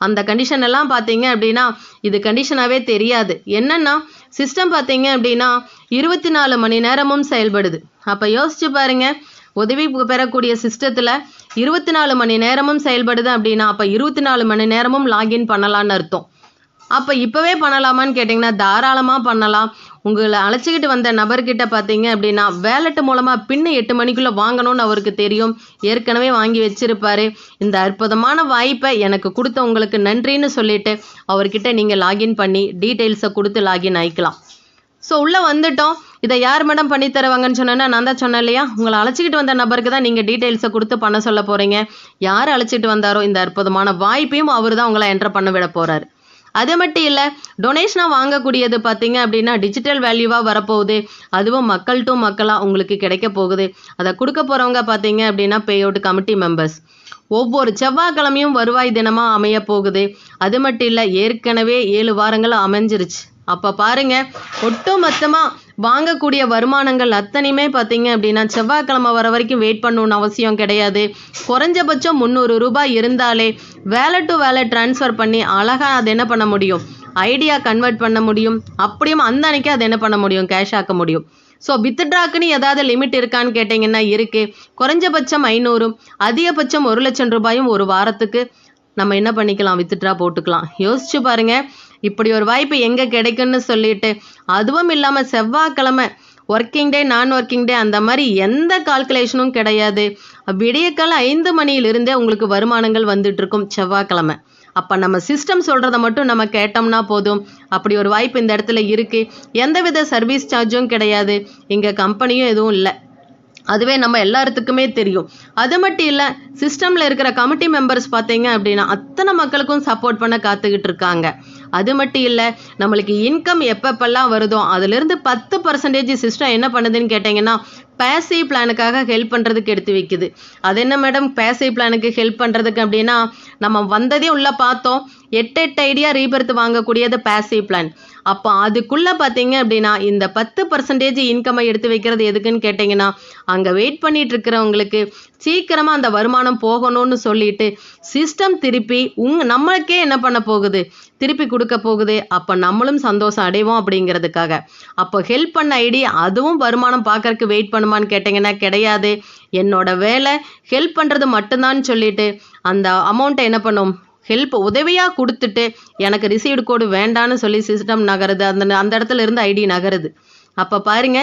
அந்த கண்டிஷன் எல்லாம் பார்த்தீங்க அப்படின்னா இது கண்டிஷனாகவே தெரியாது. என்னென்னா சிஸ்டம் பார்த்தீங்க அப்படின்னா 24 மணி நேரமும் செயல்படுது. அப்போ யோசிச்சு பாருங்க, உதவி பெறக்கூடிய சிஸ்டத்தில் 24 மணி நேரமும் செயல்படுது அப்படின்னா அப்போ 24 மணி நேரமும் லாகின் பண்ணலான்னு அர்த்தம். அப்போ இப்போவே பண்ணலாமான்னு கேட்டிங்கன்னா தாராளமாக பண்ணலாம். உங்களை அழைச்சிக்கிட்டு வந்த நபர்கிட்ட பார்த்தீங்க அப்படின்னா வேலெட்டு மூலமாக பின்னு 8 மணிக்குள்ளே வாங்கணும்னு அவருக்கு தெரியும், ஏற்கனவே வாங்கி வச்சிருப்பாரு. இந்த அற்புதமான வாய்ப்பை எனக்கு கொடுத்த உங்களுக்கு நன்றின்னு சொல்லிட்டு அவர்கிட்ட நீங்கள் லாகின் பண்ணி டீட்டெயில்ஸை கொடுத்து லாகின் ஆகிக்கலாம். ஸோ உள்ளே வந்துட்டோம். இதை யார் மேடம் பண்ணி தருவாங்கன்னு சொன்னேன்னா நான் தான் சொன்னேன் இல்லையா, உங்களை அழைச்சிக்கிட்டு வந்த நபருக்கு தான் நீங்கள் டீட்டெயில்ஸை கொடுத்து பண்ண சொல்ல போகிறீங்க. யார் அழைச்சிட்டு வந்தாரோ இந்த அற்புதமான வாய்ப்பையும் அவர் தான் உங்களை என்டர் பண்ண விட போகிறாரு. அது மட்டும் இல்லை, டொனேஷனாக வாங்கக்கூடியது பார்த்தீங்க அப்படின்னா டிஜிட்டல் வேல்யூவாக வரப்போகுது. அதுவும் மக்கள் டு மக்களாக உங்களுக்கு கிடைக்க போகுது. அதை கொடுக்க போகிறவங்க பார்த்தீங்க அப்படின்னா பே அவுட் கமிட்டி மெம்பர்ஸ். ஒவ்வொரு செவ்வாய்க்கிழமையும் வருவாய் தினமாக அமைய போகுது. அது மட்டும் இல்லை, ஏற்கனவே 7 வாரங்கள் அமைஞ்சிருச்சு. அப்போ பாருங்க ஒட்டு மொத்தமாக வாங்கக்கூடிய வருமானங்கள் அத்தனையுமே பார்த்தீங்க அப்படின்னா செவ்வாய்க்கிழமை வர வரைக்கும் வெயிட் பண்ணணும்னு அவசியம் கிடையாது. குறைஞ்சபட்சம் 300 ரூபாய் இருந்தாலே வேலட் டு வேலட் ட்ரான்ஸ்ஃபர் பண்ணி அழகாக அதை என்ன பண்ண முடியும், ஐடியா கன்வெர்ட் பண்ண முடியும். அப்படியும் அந்த அன்னைக்கு அதை என்ன பண்ண முடியும், கேஷ் ஆக்க முடியும். ஸோ வித்ட்ராக்குன்னு ஏதாவது லிமிட் இருக்கான்னு கேட்டிங்கன்னா இருக்குது. குறைஞ்சபட்சம் 500, அதிகபட்சம் 1 லட்சம் ரூபாயும் ஒரு வாரத்துக்கு நம்ம என்ன பண்ணிக்கலாம், வித்ட்ரா போட்டுக்கலாம். யோசிச்சு பாருங்க இப்படி ஒரு வாய்ப்பு எங்கே கிடைக்குன்னு சொல்லிட்டு. அதுவும் இல்லாமல் செவ்வாய்க்கிழமை ஒர்க்கிங் டே, நான் ஒர்க்கிங் டே அந்த மாதிரி எந்த கால்குலேஷனும் கிடையாது. விடியக்கால 5 மணியிலிருந்தே உங்களுக்கு வருமானங்கள் வந்துட்டு இருக்கும் செவ்வாய்க்கிழமை. அப்போ நம்ம சிஸ்டம் சொல்கிறத மட்டும் நம்ம கேட்டோம்னா போதும். அப்படி ஒரு வாய்ப்பு இந்த இடத்துல இருக்குது. எந்தவித சர்வீஸ் சார்ஜும் கிடையாது, இங்கே கம்பெனியும் எதுவும் இல்லை. அதுவே நம்ம எல்லாத்துக்குமே தெரியும். அது மட்டும் இல்லை, சிஸ்டமில் இருக்கிற கமிட்டி மெம்பர்ஸ் பார்த்தீங்க அப்படின்னா அத்தனை மக்களுக்கும் சப்போர்ட் பண்ண காத்துக்கிட்டு இருக்காங்க. அது மட்டும் இல்லை, நம்மளுக்கு இன்கம் எப்பப்பெல்லாம் வருதோ அதிலிருந்து 10% சிஸ்டம் என்ன பண்ணுதுன்னு கேட்டிங்கன்னா பேசிவ் பிளானுக்காக ஹெல்ப் பண்ணுறதுக்கு எடுத்து வைக்குது. அது என்ன மேடம் பேசிவ் பிளானுக்கு ஹெல்ப் பண்ணுறதுக்கு அப்படின்னா, நம்ம வந்ததே உள்ளே பார்த்தோம், 8 ஐடியா ரீபர்த் வாங்கக்கூடியது பேசிவ் பிளான். அப்போ அதுக்குள்ளே பார்த்தீங்க அப்படின்னா இந்த 10% இன்கம்மை எடுத்து வைக்கிறது எதுக்குன்னு கேட்டிங்கன்னா அங்கே வெயிட் பண்ணிட்டு இருக்கிறவங்களுக்கு சீக்கிரமாக அந்த வருமானம் போகணும்னு சொல்லிட்டு சிஸ்டம் திருப்பி நம்மளுக்கே என்ன பண்ண போகுது, திருப்பி கொடுக்க போகுது. அப்போ நம்மளும் சந்தோஷம் அடைவோம் அப்படிங்கிறதுக்காக. அப்போ ஹெல்ப் பண்ண ஐடி அதுவும் வருமானம் பார்க்கறதுக்கு வெயிட் பண்ணுமான்னு கேட்டிங்கன்னா கிடையாது. என்னோட வேலை ஹெல்ப் பண்ணுறது மட்டும்தான் சொல்லிட்டு அந்த அமௌண்ட்டை என்ன பண்ணும், ஹெல்ப் உதவியாக கொடுத்துட்டு எனக்கு ரிசீவ்டு கோடு வேண்டான்னு சொல்லி சிஸ்டம் நகருது. அந்த இடத்துல இருந்து ஐடி நகருது. அப்போ பாருங்க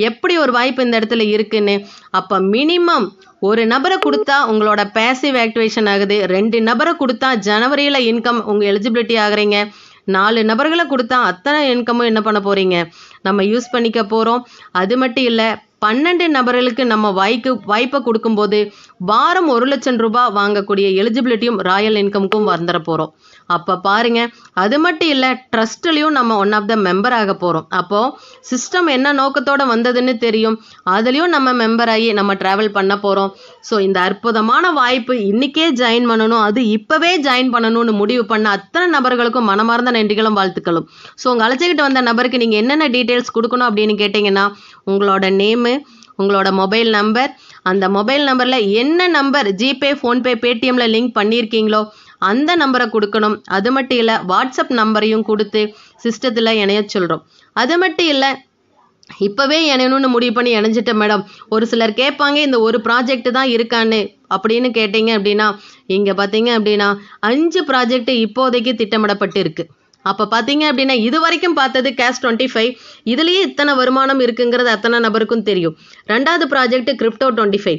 எப்படி ஒரு வாய்ப்பு இந்த இடத்துல இருக்குன்னு. அப்போ மினிமம் ஒரு நபரை கொடுத்தா உங்களோட பேசிவ் ஆக்டிவேஷன் ஆகுது. 2 நபரை கொடுத்தா ஜனவரியில் இன்கம் உங்கள் எலிஜிபிலிட்டி ஆகுறீங்க. 4 நபர்களை கொடுத்தா அத்தனை இன்கமும் என்ன பண்ண போகிறீங்க, நம்ம யூஸ் பண்ணிக்க போகிறோம். அது மட்டும் இல்லை, 12 நபர்களுக்கு நம்ம வாய்ப்பை கொடுக்கும்போது வாரம் 1 லட்சம் ரூபாய் வாங்கக்கூடிய எலிஜிபிலிட்டியும் ராயல் இன்கமுக்கும் வந்துட போகிறோம். அப்போ பாருங்க, அது மட்டும் இல்லை, ட்ரஸ்ட்லேயும் நம்ம ஒன் ஆஃப் த மெம்பர் ஆக போகிறோம். அப்போது சிஸ்டம் என்ன நோக்கத்தோடு வந்ததுன்னு தெரியும், அதுலேயும் நம்ம மெம்பர் ஆகி நம்ம ட்ராவல் பண்ண போகிறோம். ஸோ இந்த அற்புதமான வாய்ப்பு இன்றைக்கே ஜாயின் பண்ணணும், அது இப்போவே ஜாயின் பண்ணணும்னு முடிவு பண்ண அத்தனை நபர்களுக்கும் மனமார்ந்த நன்றிகளும் வாழ்த்துக்களும். ஸோ உங்கள் அழைச்சிக்கிட்டு வந்த நபருக்கு நீங்கள் என்னென்ன டீட்டெயில்ஸ் கொடுக்கணும் அப்படின்னு கேட்டிங்கன்னா, உங்களோட நேமு, உங்களோட மொபைல் நம்பர், அந்த மொபைல் நம்பரில் என்ன நம்பர் ஜிபே, ஃபோன்பே, பேடிஎம்ல லிங்க் பண்ணியிருக்கீங்களோ அந்த நம்பரை கொடுக்கணும். அது மட்டும் இல்லை, வாட்ஸ்அப் நம்பரையும் கொடுத்து சிஸ்டத்தில் இணைய சொல்கிறோம். அது மட்டும் இல்லை, இப்போவே இணையணும்னு முடிவு பண்ணி இணைஞ்சிட்டேன் மேடம். ஒரு சிலர் கேட்பாங்க, இந்த ஒரு ப்ராஜெக்ட் தான் இருக்கான்னு அப்படின்னு கேட்டிங்க அப்படின்னா, இங்கே பார்த்தீங்க அப்படின்னா 5 ப்ராஜெக்ட் இப்போதைக்கு திட்டமிடப்பட்டு இருக்கு. அப்போ பார்த்தீங்க அப்படின்னா இது வரைக்கும் பார்த்தது கேஷ் 25, இதுலேயே இத்தனை வருமானம் இருக்குங்கிறது அத்தனை நபருக்கும் தெரியும். 2வது ப்ராஜெக்ட் கிரிப்டோ 25,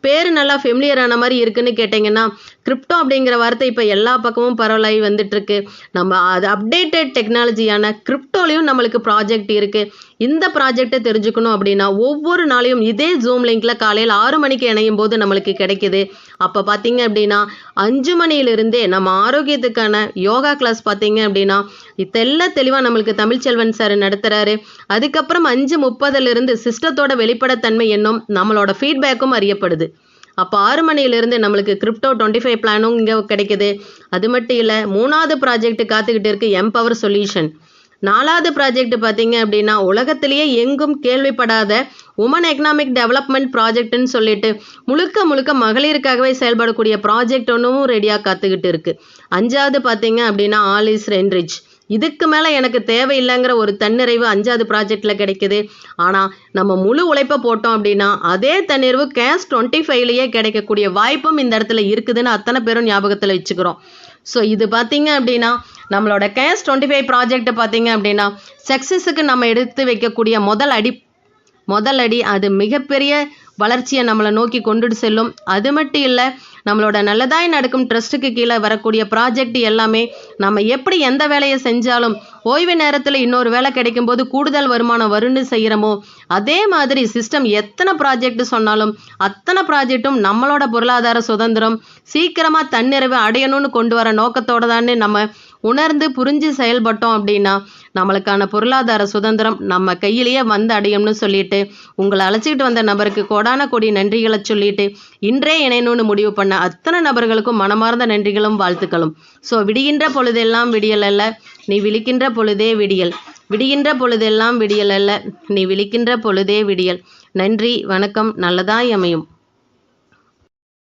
பேர் நல்லா ஃபெமிலியர் ஆன மாதிரி இருக்குன்னு கேட்டிங்கன்னா, கிரிப்டோ அப்படிங்கிற வார்த்தை இப்போ எல்லா பக்கமும் பரவலாகி வந்துட்டுருக்கு. நம்ம அது அப்டேட்டட் டெக்னாலஜியான கிரிப்டோலையும் நம்மளுக்கு ப்ராஜெக்ட் இருக்குது. இந்த ப்ராஜெக்டை தெரிஞ்சுக்கணும் அப்படின்னா ஒவ்வொரு நாளையும் இதே ஜூம் லிங்கில் காலையில் 6 மணிக்கு இணையும் போது நம்மளுக்கு கிடைக்குது. அப்போ பார்த்தீங்க அப்படின்னா 5 மணியிலிருந்தே நம்ம ஆரோக்கியத்துக்கான யோகா கிளாஸ் பார்த்தீங்க அப்படின்னா தெளிவாக நம்மளுக்கு தமிழ்ச்செல்வன் சார் நடத்துகிறாரு. அதுக்கப்புறம் 5:30 சிஸ்டத்தோட வெளிப்படைத்தன்மை என்னும் நம்மளோட ஃபீட்பேக்கும் அறியப்படுது. அப்போ 6 மணியிலிருந்து நம்மளுக்கு கிரிப்டோ 25 பிளானும் இங்கே கிடைக்குது. அது மட்டும் இல்லை, 3வது ப்ராஜெக்ட் காத்துக்கிட்டு இருக்கு, எம்பவர் சொல்யூஷன். 4வது ப்ராஜெக்ட் பார்த்தீங்க அப்படின்னா உலகத்திலேயே எங்கும் கேள்விப்படாத உமன் எக்கனாமிக் டெவலப்மெண்ட் ப்ராஜெக்ட்னு சொல்லிட்டு முழுக்க மகளிருக்காகவே செயல்படக்கூடிய ப்ராஜெக்ட் ஒன்றும் ரெடியாக காத்துக்கிட்டு இருக்கு. 5வது பார்த்தீங்க அப்படின்னா ஆல் இஸ் என்ரிச். இதுக்கு மேலே எனக்கு தேவையில்லைங்கிற ஒரு தன்னிறைவு 5வது ப்ராஜெக்டில் கிடைக்குது. ஆனால் நம்ம முழு உழைப்பை போட்டோம் அப்படின்னா அதே தன்னிறைவு கேஷ் 25லேயே கிடைக்கக்கூடிய வாய்ப்பும் இந்த இடத்துல இருக்குதுன்னு அத்தனை பேரும் ஞாபகத்தில் வச்சுக்கிறோம். ஸோ இது பார்த்தீங்க அப்படின்னா நம்மளோட கேஷ் 25 ப்ராஜெக்ட் பார்த்தீங்க அப்படின்னா சக்ஸஸுக்கு நம்ம எடுத்து வைக்கக்கூடிய முதல் அடி அது மிகப்பெரிய வளர்ச்சியை நம்மளை நோக்கி கொண்டுட்டு செல்லும். அது மட்டும் இல்லை, நம்மளோட நல்லதாய் நடக்கும் ட்ரஸ்ட்டுக்கு கீழே வரக்கூடிய ப்ராஜெக்ட் எல்லாமே நம்ம எப்படி எந்த வேலையை செஞ்சாலும் ஓய்வு நேரத்தில் இன்னொரு வேலை கிடைக்கும்போது கூடுதல் வருமானம் வரும்னு செய்கிறோமோ அதே மாதிரி சிஸ்டம் எத்தனை ப்ராஜெக்ட் சொன்னாலும் அத்தனை ப்ராஜெக்டும் நம்மளோட பொருளாதார சுதந்திரம் சீக்கிரமாக தன்னிறைவு அடையணும்னு கொண்டு வர நோக்கத்தோடு தானே நம்ம உணர்ந்து புரிஞ்சு செயல்பட்டோம் அப்படின்னா நம்மளுக்கான பொருளாதார சுதந்திரம் நம்ம கையிலேயே வந்து அடையும்னு சொல்லிட்டு உங்களை அழைச்சிக்கிட்டு வந்த நபருக்கு கோடான கோடி நன்றிகளை சொல்லிட்டு இன்றே இணையணும்னு முடிவு பண்ண அத்தனை நபர்களுக்கும் மனமார்ந்த நன்றிகளும் வாழ்த்துக்களும். ஸோ விடுகின்ற பொழுதெல்லாம் விடியல் அல்ல, நீ விழிக்கின்ற பொழுதே விடியல். விடுகின்ற பொழுதெல்லாம் விடியல் அல்ல, நீ விழிக்கின்ற பொழுதே விடியல். நன்றி, வணக்கம். நல்லதாய் அமையும்.